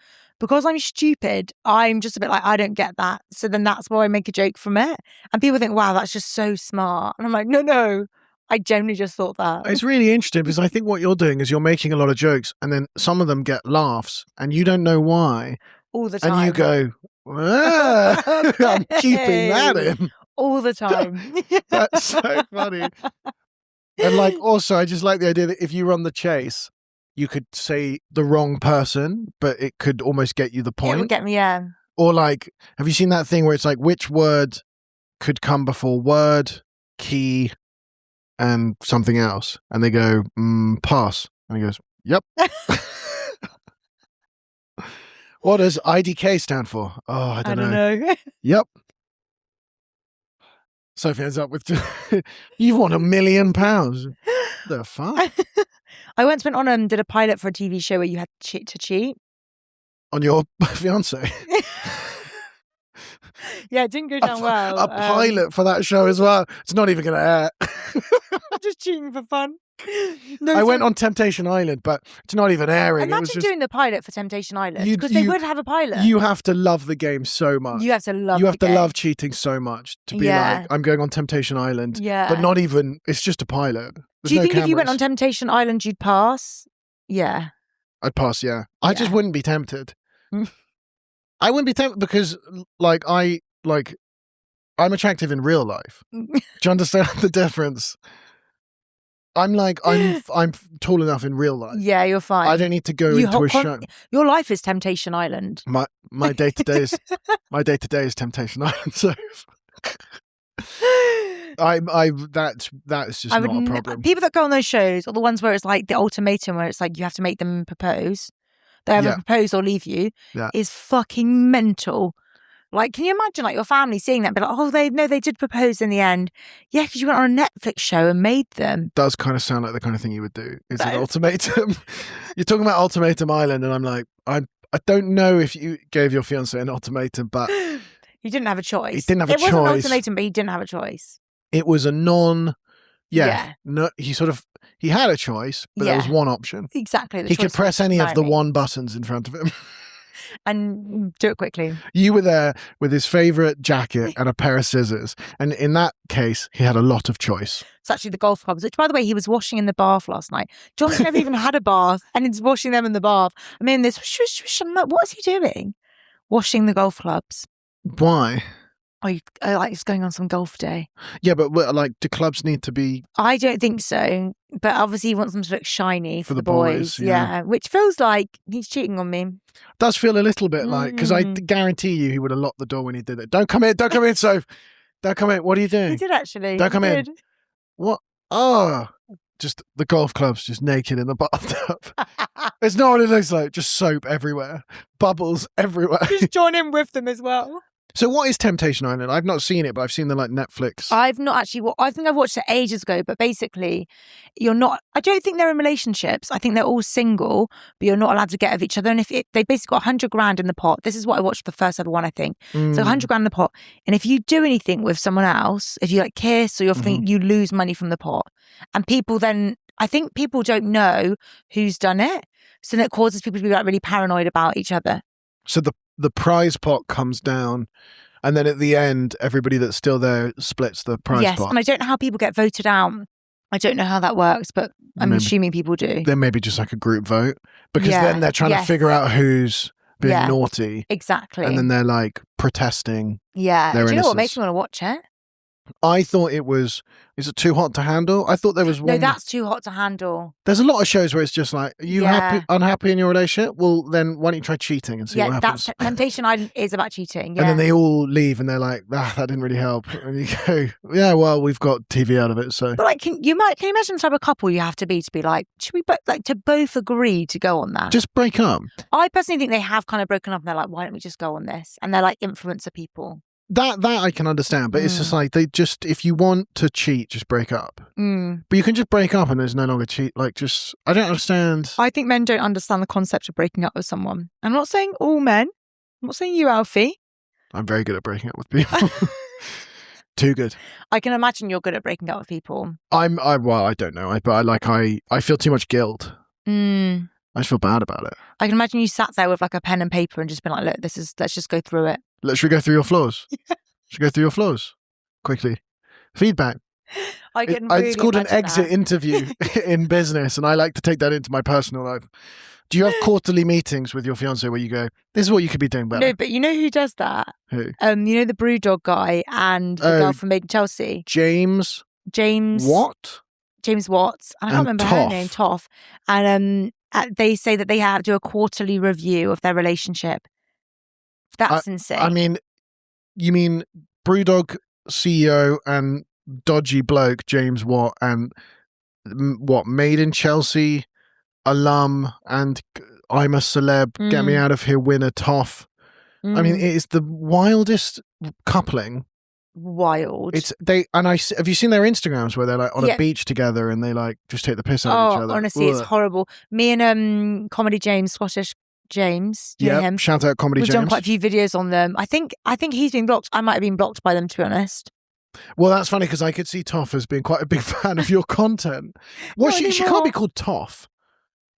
I'm stupid. I'm just a bit like, I don't get that. So then that's why I make a joke from it, and people think, wow, that's just so smart. And I'm like, no, I genuinely just thought that. It's really interesting, because I think what you're doing is you're making a lot of jokes, and then some of them get laughs, and you don't know why. All the time. And you go, I'm keeping that in. All the time. That's so funny. And like, also, I just like the idea that if you run the chase, you could say the wrong person, but it could almost get you the point. It would get me, yeah. Or like, have you seen that thing where it's like, which word could come before word, key, and something else? And they go, pass. And he goes, yep. What does IDK stand for? Oh, I don't know. Yep. Sophie ends up with, you've won £1 million. The fuck? I once went on did a pilot for a TV show where you had to cheat. On your fiance? Yeah, it didn't go down well. A pilot for that show as well. It's not even going to air. Just cheating for fun. No, I went on Temptation Island, but it's not even airing. Imagine it was just, doing the pilot for Temptation Island, because they would have a pilot. You have to love the game so much. You have to love. You have to love cheating so much to be like, I'm going on Temptation Island. Yeah, but not even. It's just a pilot. There's Do you no think cameras. if you went on Temptation Island, you'd pass? Yeah, I'd pass. Yeah, I just wouldn't be tempted. I wouldn't be tempted because, like, I'm attractive in real life. Do you understand the difference? I'm tall enough in real life. Yeah, you're fine. I don't need to go into a show. Your life is Temptation Island. My day to day is Temptation Island. So that's just not a problem. People that go on those shows are the ones where it's like the ultimatum, where it's like you have to make them propose. They either propose or leave you. Yeah. Is fucking mental. Like, can you imagine like your family seeing that and be like, oh, they did propose in the end. Yeah, because you went on a Netflix show and made them. Does kind of sound like the kind of thing you would do. Is an ultimatum. You're talking about Ultimatum Island, and I'm like, I don't know if you gave your fiancé an ultimatum, but he didn't have a choice. He didn't have a choice. It wasn't an ultimatum, but he didn't have a choice. It was a no, he had a choice, but there was one option. Exactly. He could press any of the one buttons in front of him. And do it quickly. You were there with his favourite jacket and a pair of scissors. And in that case, he had a lot of choice. It's actually the golf clubs, which, by the way, he was washing in the bath last night. John's never even had a bath, and he's washing them in the bath. I mean, I'm like, what is he doing? Washing the golf clubs. Why? Like he's going on some golf day. Yeah, but like, do clubs need to be? I don't think so. But obviously, he wants them to look shiny for the boys. Yeah, which feels like he's cheating on me. Does feel a little bit like, because I guarantee you he would have locked the door when he did it. Don't come in, Soph. Don't come in. What are you doing? He did actually. Don't come in. What? Oh, just the golf clubs, just naked in the bathtub. It's not what it looks like. Just soap everywhere, bubbles everywhere. Just join in with them as well. So what is Temptation Island? I've not seen it, but I've seen the like Netflix. I've not actually. I think I've watched it ages ago. But basically, you're not. I don't think they're in relationships. I think they're all single, but you're not allowed to get with each other. And if they basically got 100 grand in the pot. This is what I watched the first ever one. I think so. 100 grand in the pot. And if you do anything with someone else, if you like kiss or you lose money from the pot. And people then, I think people don't know who's done it, so that causes people to be like really paranoid about each other. So the prize pot comes down, and then at the end, everybody that's still there splits the prize pot. Yes, and I don't know how people get voted out. I don't know how that works, but I'm assuming people do. Then maybe just like a group vote, because then they're trying to figure out who's being naughty. Exactly. And then they're like protesting. Yeah. Do you know what makes me want to watch it? I thought it was, is it Too Hot to Handle? I thought there was one. No, that's Too Hot to Handle. There's a lot of shows where it's just like, are you unhappy in your relationship? Well, then why don't you try cheating and see what happens? Yeah, Temptation Island is about cheating. Yeah. And then they all leave and they're like, that didn't really help. And you go, yeah, well, we've got TV out of it, so. But like, can you imagine the type of couple you have to be like, should we to both agree to go on that? Just break up. I personally think they have kind of broken up and they're like, why don't we just go on this? And they're like influencer people. That I can understand, but it's just like if you want to cheat, just break up. But you can just break up and there's no longer cheat. Like, just, I don't understand. I think men don't understand the concept of breaking up with someone. I'm not saying all men. I'm not saying you, Alfie. I'm very good at breaking up with people. Too good. I can imagine you're good at breaking up with people. Well, I don't know. I feel too much guilt. I just feel bad about it. I can imagine you sat there with like a pen and paper and just been like, look, let's just go through it. Should we go through your flaws? Should we go through your flaws? Quickly. Feedback. It's called an exit interview in business, and I like to take that into my personal life. Do you have quarterly meetings with your fiance where you go, this is what you could be doing better? No, but you know who does that? Who? You know the Brewdog guy and the girl from Made in Chelsea? James what? James Watts. I can't remember her name, Toff. And they say that they have to do a quarterly review of their relationship. That's insane. I mean, you mean Brewdog CEO and dodgy bloke James Watt and Made in Chelsea alum and I'm a celeb, get me out of here winner Toff. I mean, it is the wildest coupling. Wild. Have you seen their Instagrams where they're like on a beach together and they like just take the piss out of each other? Honestly, it's horrible. Me and Comedy James, Scottish James, do you know him? Shout out Comedy James. We've done quite a few videos on them. I think he's been blocked. I might have been blocked by them, to be honest. Well, that's funny because I could see Toff as being quite a big fan of your content. Well, she can't be called Toff.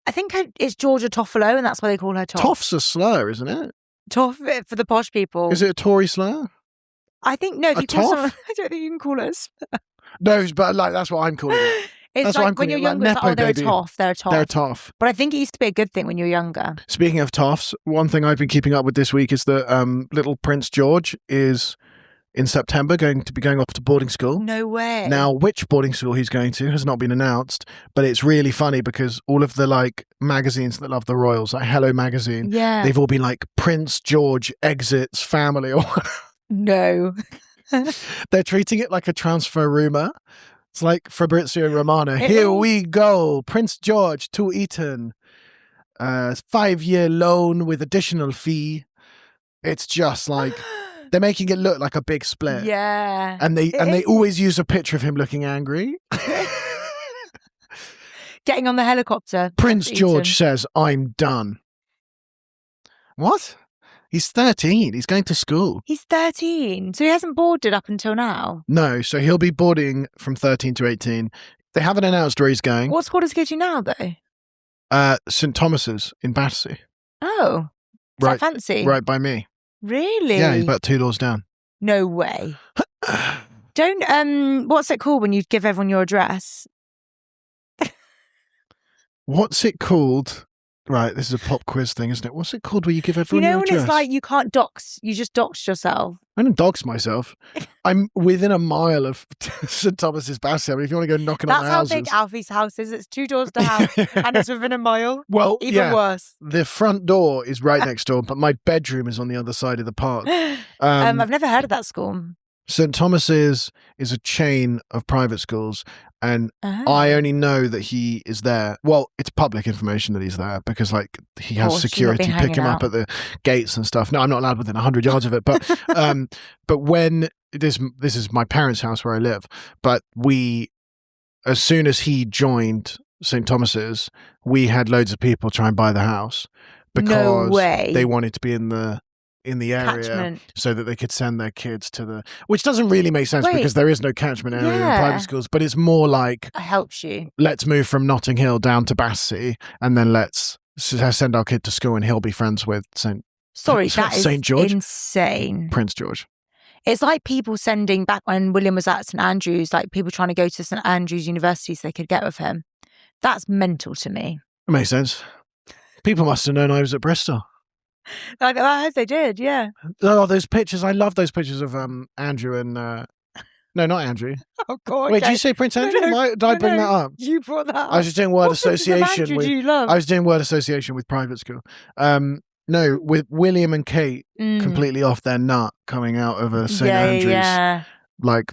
I think it's Georgia Toffolo, and that's why they call her Toff. Toff's a slur, isn't it? Toff for the posh people. Is it a Tory slur? I think no. If you call someone, I don't think you can call us. No, but like that's what I'm calling it. It's that's like when you're younger, it's like, they're a toff. They're a toff. They're a toff. But I think it used to be a good thing when you were younger. Speaking of toffs, one thing I've been keeping up with this week is that little Prince George is in September going to be going off to boarding school. No way. Now, which boarding school he's going to has not been announced, but it's really funny because all of the like magazines that love the royals, like Hello Magazine, they've all been like Prince George exits family or no. They're treating it like a transfer rumour. It's like Fabrizio Romano. Here we go. Prince George to Eton. 5-year loan with additional fee. It's just like they're making it look like a big split. Yeah. And they always use a picture of him looking angry. Getting on the helicopter. Prince George says, I'm done. What? He's 13. He's going to school. He's 13. So he hasn't boarded up until now? No. So he'll be boarding from 13 to 18. They haven't announced where he's going. What school does he go to now, though? St. Thomas's in Battersea. Oh. Is that fancy? Right by me. Really? Yeah, he's about 2 doors down. No way. Don't, what's it called when you give everyone your address? What's it called? Right, this is a pop quiz thing, isn't it? What's it called where you give everyone your address? When it's like you can't dox, you just dox yourself. I don't dox myself. I'm within a mile of St. Thomas's Battersea. I mean, if you want to go knocking on the houses. That's how big Alfie's house is. It's 2 doors down and it's within a mile. Well, even worse. The front door is right next door, but my bedroom is on the other side of the park. I've never heard of that school. St. Thomas's is a chain of private schools, and I only know that he is there. Well, it's public information that he's there because, like, he has security pick him up at the gates and stuff. No, I'm not allowed within 100 yards of it, but but when this is my parents' house where I live, but as soon as he joined St. Thomas's, we had loads of people try and buy the house because they wanted to be in the area catchment, so that they could send their kids to the, which doesn't really make sense because there is no catchment area in private schools, but it's more like it helps you. Let's move from Notting Hill down to Battersea and then let's send our kid to school and he'll be friends with St. George. Insane. Prince George. It's like people sending back when William was at St. Andrews, like people trying to go to St. Andrews University so they could get with him. That's mental to me. It makes sense. People must have known I was at Bristol. I hope they did, yeah. Oh, those pictures. I love those pictures of Andrew and... no, not Andrew. Oh, God. Wait, did you say Prince Andrew? Did I bring that up? You brought that up. I was just doing word association. Andrew do you love? I was doing word association with private school. No, with William and Kate completely off their nut coming out of a St. Andrews, like,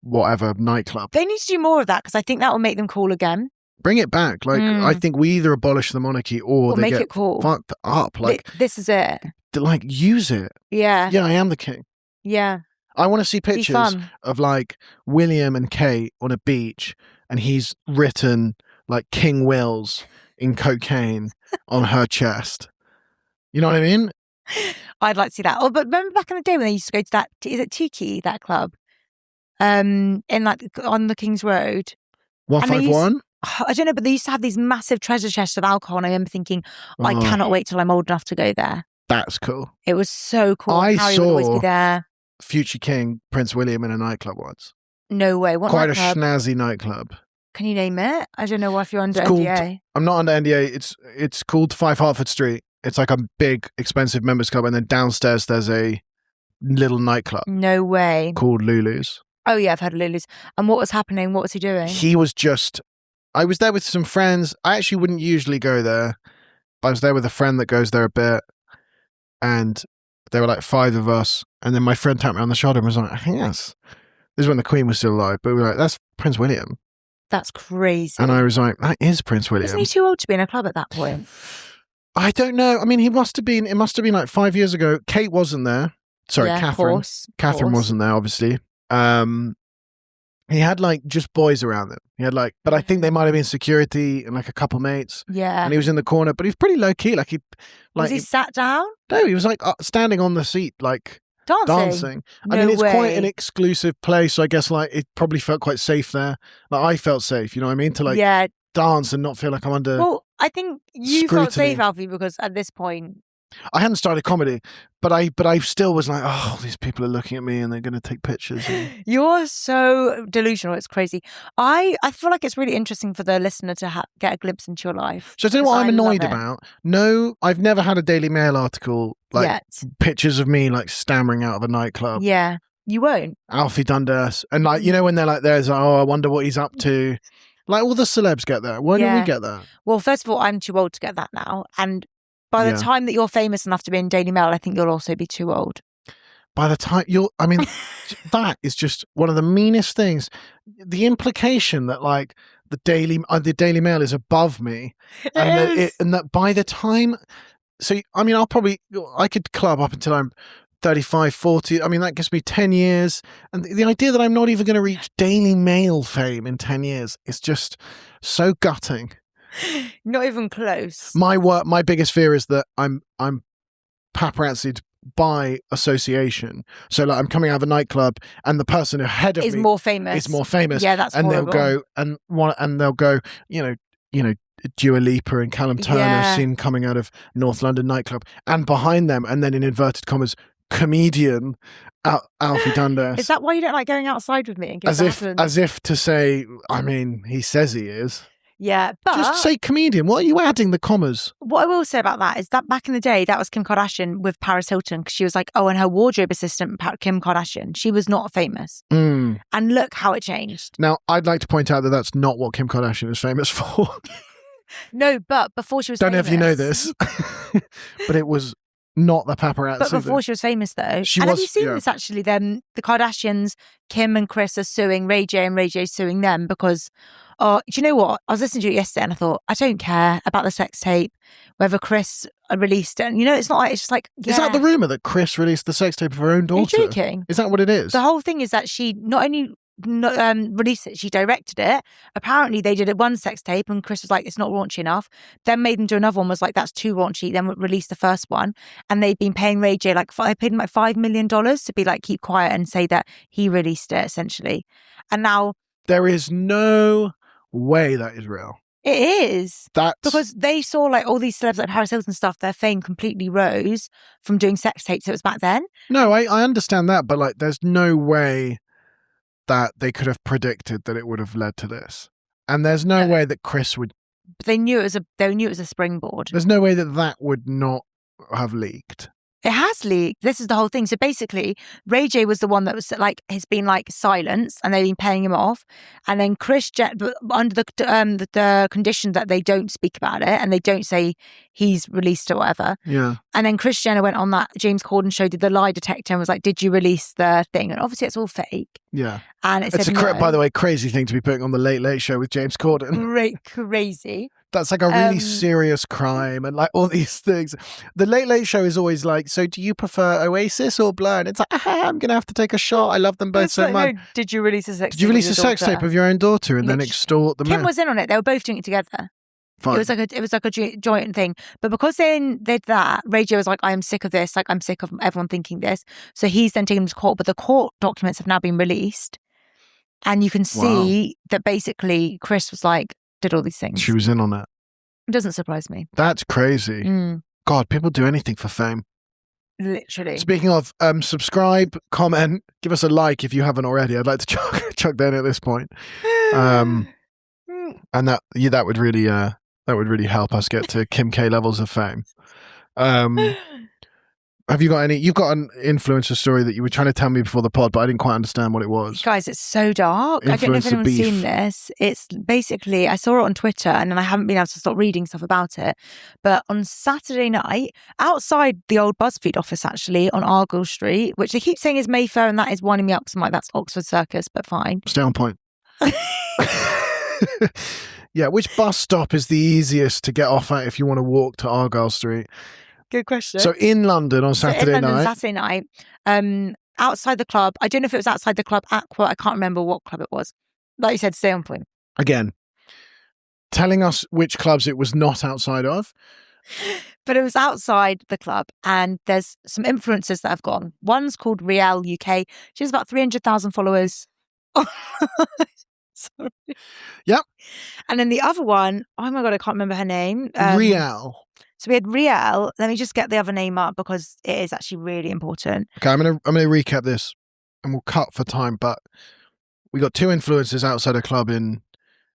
whatever, nightclub. They need to do more of that because I think that will make them cool again. Bring it back. Like, I think we either abolish the monarchy or they make get it cool. Fucked up. Like, this is it. Like, use it. Yeah. Yeah, I am the king. Yeah. I want to see Be pictures fun. of like William and Kate on a beach, and he's written like King Wills in cocaine on her chest. You know what I mean? I'd like to see that. Oh, but remember back in the day when they used to go to that, is it Tiki, that club? In like on the King's Road. 151? I don't know, but they used to have these massive treasure chests of alcohol, and I remember thinking, I cannot wait till I'm old enough to go there. That's cool. It was so cool. I Harry would always be saw there. future King Prince William in a nightclub once. No way. What Quite nightclub? a schnazzy nightclub. Can you name it? I don't know if you're under It's called- NDA. I'm not under NDA. It's called 5 Hertford Street. It's like a big, expensive members club, and then downstairs there's a little nightclub No way. called Lulu's. Oh yeah, I've heard of Lulu's. And what was happening? What was he doing? I was there with some friends. I actually wouldn't usually go there, but I was there with a friend that goes there a bit, and there were like 5 of us, and then my friend tapped me on the shoulder and was like, yes. This is when the Queen was still alive, but we were like, that's Prince William. That's crazy. And I was like, that is Prince William. Isn't he too old to be in a club at that point? I don't know. I mean, it must have been like 5 years ago. Kate wasn't there. Sorry, Yeah, Catherine. Catherine course. wasn't there, obviously. He had like just boys around him. He had like, but I think they might have been security and like a couple mates. Yeah. And he was in the corner, but he was pretty low key. Like Was he sat down? No, he was like standing on the seat, like dancing. No I mean, it's way. quite an exclusive place. So I guess like it probably felt quite safe there. Like I felt safe, you know what I mean? To like yeah. dance and not feel like I'm under. Well, I think you felt scrutiny. safe, Alfie, because at this point, I hadn't started comedy, but I still was like, oh, these people are looking at me and they're going to take pictures. And... You're so delusional. It's crazy. I feel like it's really interesting for the listener to get a glimpse into your life. So I don't know what I'm annoyed love it. about. No, I've never had a Daily Mail article like Yet. pictures of me like stammering out of a nightclub. Yeah, you won't. Alfie Dundas. And like, you know, when they're like, there's like, oh, I wonder what he's up to. Like all the celebs get that. Why don't we get that? Well, first of all, I'm too old to get that now. And by the time that you're famous enough to be in Daily Mail, I think you'll also be too old. By the time I mean, that is just one of the meanest things. The implication that like the Daily Mail is above me, and that by the time, so I mean, I could club up until I'm 35, 40. I mean, that gives me 10 years, and the idea that I'm not even going to reach Daily Mail fame in 10 years is just so gutting. Not even close. My biggest fear is that I'm paparazzi'd by association. So like I'm coming out of a nightclub and the person ahead of me is more famous. Yeah, that's and horrible. they'll go, you know, Dua Lipa and Callum Turner seen coming out of North London nightclub, and behind them, and then in inverted commas, comedian Alfie Dundas. Is that why you don't like going outside with me? In case as if to say, I mean, he says he is. Yeah, but just say comedian. What are you adding the commas? What I will say about that is that back in the day, that was Kim Kardashian with Paris Hilton, because she was like, oh, and her wardrobe assistant, Kim Kardashian, she was not famous. And look how it changed. Now, I'd like to point out that that's not what Kim Kardashian is famous for. No, but before she was Don't famous. know if you know this, but it was not the paparazzi. But before she was famous, though. Have you seen this actually? The Kardashians, Kim and Chris are suing Ray J, and Ray J suing them because, do you know what? I was listening to it yesterday and I thought, I don't care about the sex tape, whether Chris released it. And you know, it's not like, it's just like, Is that the rumour that Chris released the sex tape of her own daughter? Are you joking? Is that what it is? The whole thing is that she not only released it, she directed it. Apparently they did it one sex tape and Chris was like, it's not raunchy enough, then made them do another one, was like, that's too raunchy, then released the first one. And they've been paying Ray J they paid him like $5 million to be like, keep quiet and say that he released it, essentially. And now there is no way that is real. It is. Because they saw like all these celebs like Paris Hilton stuff, their fame completely rose from doing sex tapes. It was back then. No, I understand that, but like there's no way that they could have predicted that it would have led to this. And there's no way that Chris would. But they knew it was a springboard. There's no way that would not have leaked. It has leaked. This is the whole thing. So basically, Ray J was the one that was like, has been like silenced, and they've been paying him off. And then Chris, under the condition that they don't speak about it and they don't say he's released or whatever. Yeah. And then Kris Jenner went on that James Corden show, did the lie detector, and was like, "Did you release the thing?" And obviously, it's all fake. Yeah. And it It's said by no. the way, crazy thing to be putting on the Late Late Show with James Corden. Great, crazy. That's like a really serious crime and like all these things. The Late Late Show is always like, so do you prefer Oasis or Blur? And it's like, I'm going to have to take a shot. I love them both It's so like, much. no, did you release a sex? Did you release a sex tape of your own daughter and then extort the Kim man? was in on it. They were both doing it together. Fine. It was like a joint thing. But because they did that, Radio was like, I am sick of this. Like, I'm sick of everyone thinking this. So he's then taken them to court. But the court documents have now been released. And you can see that basically Kris was like, did all these things. She was in on it. It doesn't surprise me. That's crazy. God, people do anything for fame. Literally. Speaking of, subscribe, comment, give us a like if you haven't already. I'd like to chuck that in at this point. And that would really help us get to Kim K levels of fame. Have you got any? You've got an influencer story that you were trying to tell me before the pod, but I didn't quite understand what it was. Guys, it's so dark. I don't know if anyone's seen this. It's basically, I saw it on Twitter and then I haven't been able to stop reading stuff about it. But on Saturday night, outside the old BuzzFeed office, actually, on Argyle Street, which they keep saying is Mayfair, and that is winding me up because I'm like, that's Oxford Circus, but fine. Stay on point. Yeah, which bus stop is the easiest to get off at if you want to walk to Argyle Street? Good question. So in London on Saturday night, outside the club. I don't know if it was outside the club Aqua. I can't remember what club it was. Like you said, stay on point. Again, telling us which clubs it was not outside of. But it was outside the club, and there's some influencers that have gone. One's called Riel UK. She has about 300,000 followers. Sorry. Yep. And then the other one, oh my God, I can't remember her name. Riel. So we had Riel. Let me just get the other name up because it is actually really important. Okay, I'm gonna recap this, and we'll cut for time. But we got two influencers outside a club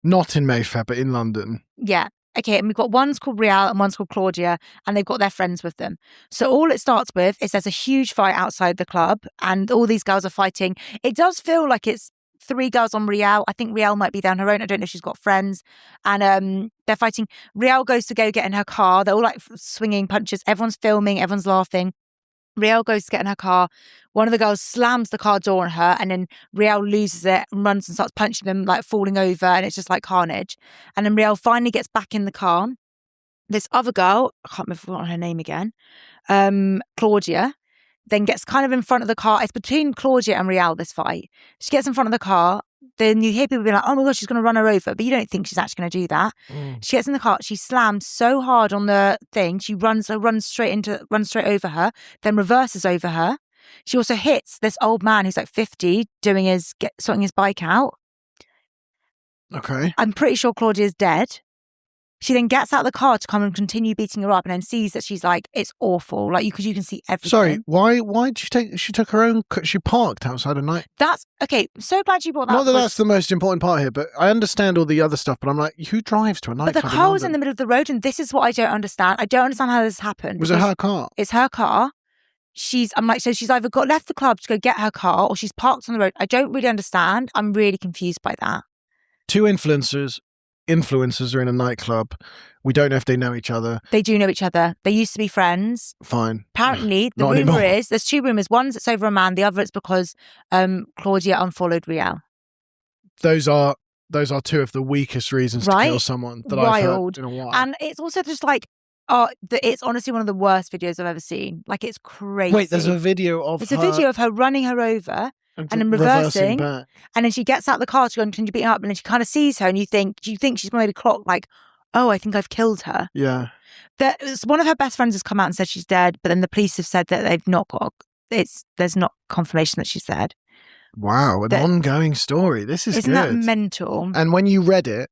not in Mayfair, but in London. Yeah. Okay, and we've got one's called Riel and one's called Claudia, and they've got their friends with them. So all it starts with is there's a huge fight outside the club, and all these girls are fighting. It does feel like it's 3 girls on Riel. I think Riel might be there on her own. I don't know if she's got friends. And they're fighting. Riel goes to go get in her car. They're all like swinging punches. Everyone's filming. Everyone's laughing. Riel goes to get in her car. One of the girls slams the car door on her, and then Riel loses it and runs and starts punching them, like falling over, and it's just like carnage. And then Riel finally gets back in the car. This other girl, I can't remember her name again, Claudia, then gets kind of in front of the car. It's between Claudia and Riel, this fight. She gets in front of the car. Then you hear people being like, oh my God, she's going to run her over. But you don't think she's actually going to do that. She gets in the car. She slams so hard on the thing. She runs straight over her, then reverses over her. She also hits this old man who's like 50 sorting his bike out. Okay. I'm pretty sure Claudia's dead. She then gets out of the car to come and continue beating her up, and then sees that she's like, it's awful. Like, because you can see everything. Sorry, why did she took her own, she parked outside at night? That's, okay, so glad you brought that up. Not that that's the most important part here, but I understand all the other stuff, but I'm like, who drives to a nightclub? But the car was in the middle of the road, and this is what I don't understand. I don't understand how this happened. Was it her car? It's her car. I'm like, so she's either left the club to go get her car, or she's parked on the road. I don't really understand. I'm really confused by that. 2 influencers are in a nightclub. We don't know if they know each other. They do know each other. They used to be friends. Fine. Apparently, the rumour is, there's 2 rumours. One's it's over a man, the other it's because Claudia unfollowed Riel. Those are 2 of the weakest reasons to kill someone that I've heard in a while. And it's also just like, it's honestly one of the worst videos I've ever seen. Like, it's crazy. Wait, there's a video of a video of her running her over and then reversing back. And then she gets out the car to go and continue beating her up, and then she kind of sees her, and you think she's maybe clocked like, oh, I think I've killed her. Yeah. One of her best friends has come out and said she's dead, but then the police have said that they've not got. There's not confirmation that she's dead. Wow, an ongoing story. This is Isn't good. that mental? And when you read it,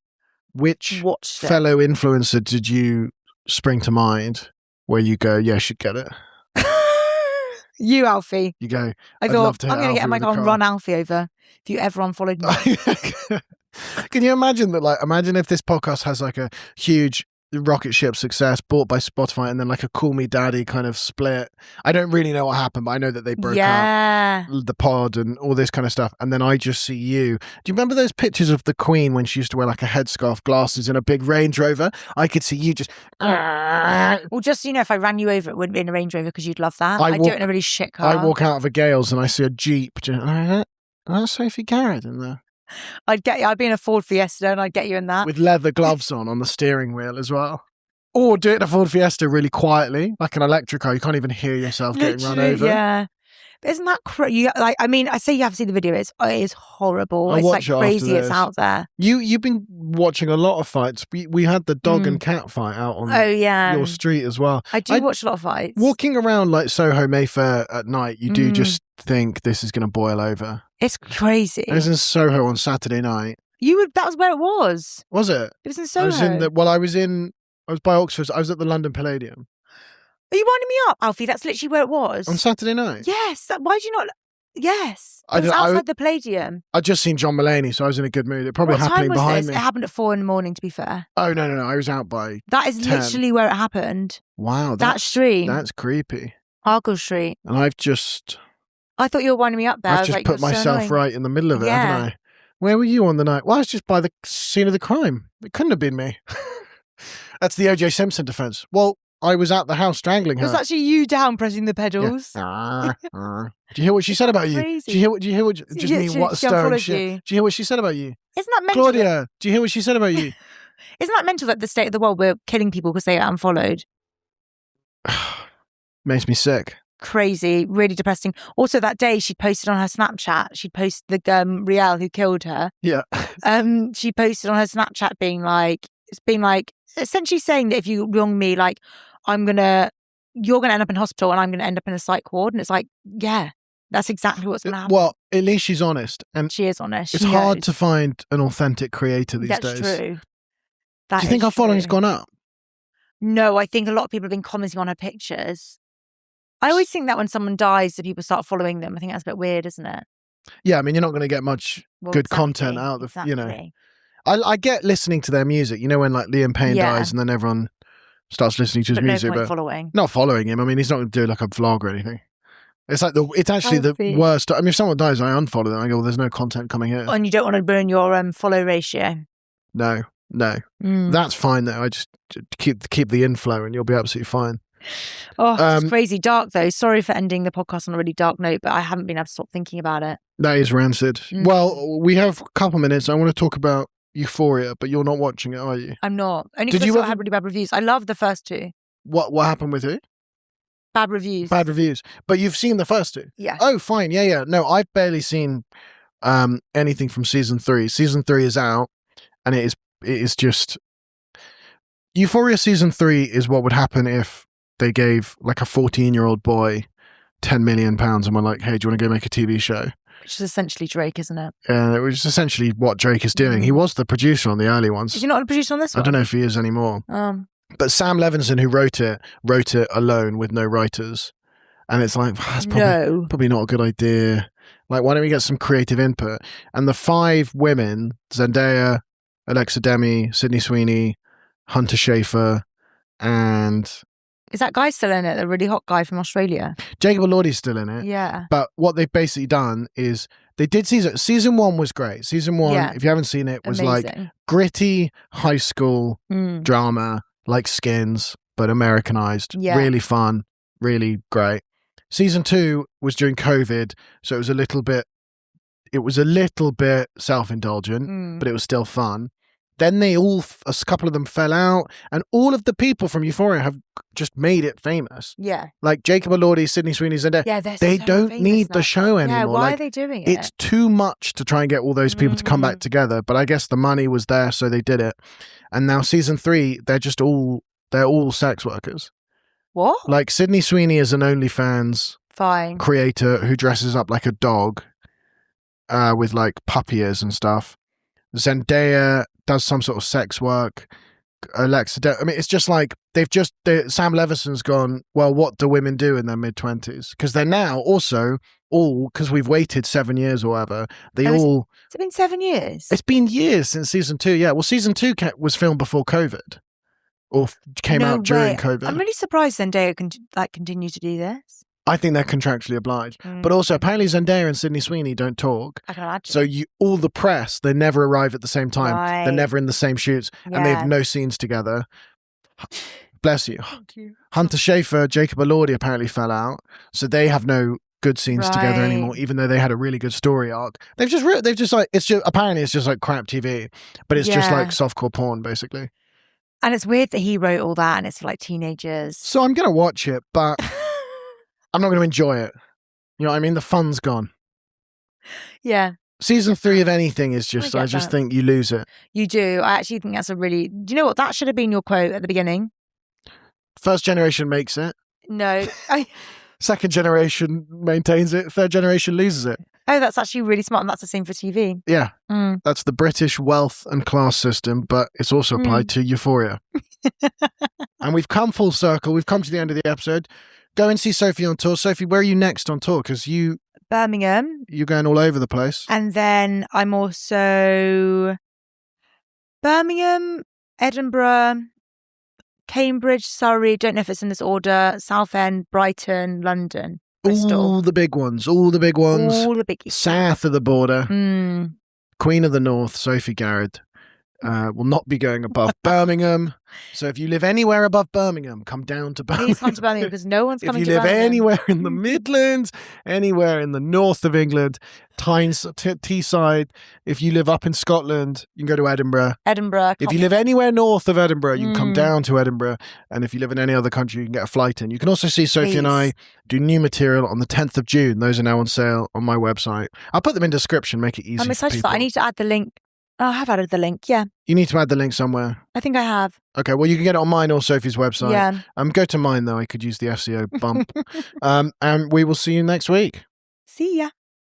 which fellow influencer did you spring to mind where you go, yeah, I should get it? You, Alfie. You go, I thought, I'm going to get in my car and run Alfie over if you ever unfollowed me. Can you imagine that? Like, imagine if this podcast has like a huge rocket ship success, bought by Spotify, and then like a Call Me Daddy kind of split. I don't really know what happened, but I know that they broke up the pod and all this kind of stuff. And then I just see you. Do you remember those pictures of the Queen when she used to wear like a headscarf, glasses, and a big Range Rover? I could see you just. Well, just so you know, if I ran you over, it wouldn't be in a Range Rover because you'd love that. I do it in a really shit car. I walk out of a Gales and I see a Jeep. That's Sophie Garrad in there. I'd be in a Ford Fiesta and I'd get you in that. With leather gloves on the steering wheel as well. Or do it in a Ford Fiesta really quietly, like an electric car. You can't even hear yourself getting run over. Yeah. But isn't that crazy? I say you have to see the video. It is horrible. It's like crazy. It's out there. You've been watching a lot of fights. We had the dog and cat fight out on your street as well. I do watch a lot of fights. Walking around like Soho Mayfair at night, you do just think this is going to boil over. It's crazy. I was in Soho on Saturday night. That was where it was. Was it? It was in Soho. I was by Oxford. I was at the London Palladium. Are you winding me up, Alfie? That's literally where it was. On Saturday night? Yes. Why did you not? Yes. It was outside the Palladium. I'd just seen John Mulaney, so I was in a good mood. It probably happening behind me. It happened at 4 a.m, to be fair. Oh, no. I was out by That is 10. literally where it happened. Wow. That street. That's creepy. Arkle Street. And I thought you were winding me up there. I've just put myself right in the middle of it, haven't I? Where were you on the night? Well, I was just by the scene of the crime. It couldn't have been me. That's the O.J. Simpson defense. Well, I was at the house strangling her. It was actually you down pressing the pedals. Yeah. Do you hear what she said about you? Crazy. Do you hear what just me what stirring shit? Do you hear what she said about you? Isn't that mental? Claudia, do you hear what she said about you? Isn't that mental that the state of the world we're killing people because they are unfollowed? Makes me sick. Crazy, really depressing. Also, that day she'd posted on her Snapchat, she'd posted the Riel who killed her. Yeah. She posted on her Snapchat being like, essentially saying that if you wrong me, like, you're gonna end up in hospital and I'm gonna end up in a psych ward. And it's like, yeah, that's exactly what's gonna happen. Well, at least she's honest, and she is honest. It's hard to find an authentic creator these days. That's true. Do you think our following's gone up? No, I think a lot of people have been commenting on her pictures. I always think that when someone dies, that people start following them. I think that's a bit weird, isn't it? Yeah, I mean, you're not going to get much good content out of, I get listening to their music. You know, when like Liam Payne dies and then everyone starts listening to his music, but not following him. I mean, he's not going to do like a vlog or anything. It's like it's actually the worst. I mean, if someone dies, I unfollow them. I go, well, there's no content coming here. And you don't want to burn your follow ratio. No. That's fine though. I just keep the inflow and you'll be absolutely fine. Oh, it's crazy dark though. Sorry for ending the podcast on a really dark note, but I haven't been able to stop thinking about it. That is rancid. Well, we have a couple minutes. I want to talk about Euphoria, but you're not watching it, are you? I'm not. Only because I had really bad reviews. I love the first two. What happened with who? Bad reviews. Bad reviews. But you've seen the first two? Yeah. Oh, fine. Yeah. No, I've barely seen anything from season 3. Season 3 is out, and it is just Euphoria season 3 is what would happen if they gave like a 14-year-old boy £10 million and were like, hey, do you want to go make a TV show? Which is essentially Drake, isn't it? Yeah, it was essentially what Drake is doing. He was the producer on the early ones. Is he not a producer on this one? I don't know if he is anymore. But Sam Levinson, who wrote it alone with no writers. And it's like, that's probably not a good idea. Like, why don't we get some creative input? And the 5 women, Zendaya, Alexa Demi, Sydney Sweeney, Hunter Schafer, and... Is that guy still in it? The really hot guy from Australia? Jacob Elordi's still in it. Yeah. But what they've basically done is they did season 1 was great. Season 1, if you haven't seen it, was like gritty high school drama, like Skins, but Americanized. Yeah. Really fun, really great. Season 2 was during COVID, so it was a little bit self-indulgent, but it was still fun. Then a couple of them fell out, and all of the people from Euphoria have just made it famous. Yeah. Like Jacob Elordi, Sydney Sweeney, Zendaya. They don't need the show anymore. Yeah, why are they doing it? It's too much to try and get all those people to come back together, but I guess the money was there, so they did it. And now season 3, they're all sex workers. What? Like Sydney Sweeney is an OnlyFans creator who dresses up like a dog with like puppy ears and stuff. Zendaya does some sort of sex work. Alexa, I mean, it's just like Sam Levinson's gone, well, what do women do in their mid-20s? Because they're now also because we've waited 7 years or whatever, It's been 7 years? It's been years since season 2, yeah. Well, season 2 was filmed before COVID. or came No out during way. COVID. I'm really surprised Zendaya can continue to do this. I think they're contractually obliged. But also, apparently Zendaya and Sydney Sweeney don't talk. I can imagine. So all the press, they never arrive at the same time. Right. They're never in the same shoots. And they have no scenes together. Bless you. Thank you. Hunter Schafer, Jacob Elordi apparently fell out. So they have no good scenes together anymore, even though they had a really good story arc. Apparently it's just like crap TV, but it's just like softcore porn, basically. And it's weird that he wrote all that and it's for like teenagers. So I'm going to watch it, but I'm not going to enjoy it. You know what I mean? The fun's gone. Yeah. Season 3 of anything is just, I just think you lose it. You do. I actually think that's do you know what? That should have been your quote at the beginning. First generation makes it. No. Second generation maintains it. Third generation loses it. Oh, that's actually really smart. And that's the same for TV. Yeah. That's the British wealth and class system, but it's also applied to Euphoria. And we've come full circle. We've come to the end of the episode. Go and see Sophie on tour. Sophie, where are you next on tour? Because Birmingham. You're going all over the place. And then I'm also Birmingham, Edinburgh, Cambridge, Surrey, don't know if it's in this order, Southend, Brighton, London, Bristol. All the big ones. All the biggies. South of the border. Queen of the North, Sophie Garrad, will not be going above Birmingham. So if you live anywhere above Birmingham, come down to Birmingham. Please come to Birmingham because no one's coming to Birmingham. If you live anywhere in the Midlands, anywhere in the north of England, Teesside, if you live up in Scotland, you can go to Edinburgh. If you live anywhere north of Edinburgh, you can come down to Edinburgh. And if you live in any other country, you can get a flight in. You can also see Sophie and I do new material on the 10th of June. Those are now on sale on my website. I'll put them in description, make it easy I'm excited for for that. people. I need to add the link. Oh, I have added the link, yeah. You need to add the link somewhere. I think I have. Okay, well, you can get it on mine or Sophie's website. Yeah. Go to mine, though. I could use the SEO bump. And we will see you next week. See ya.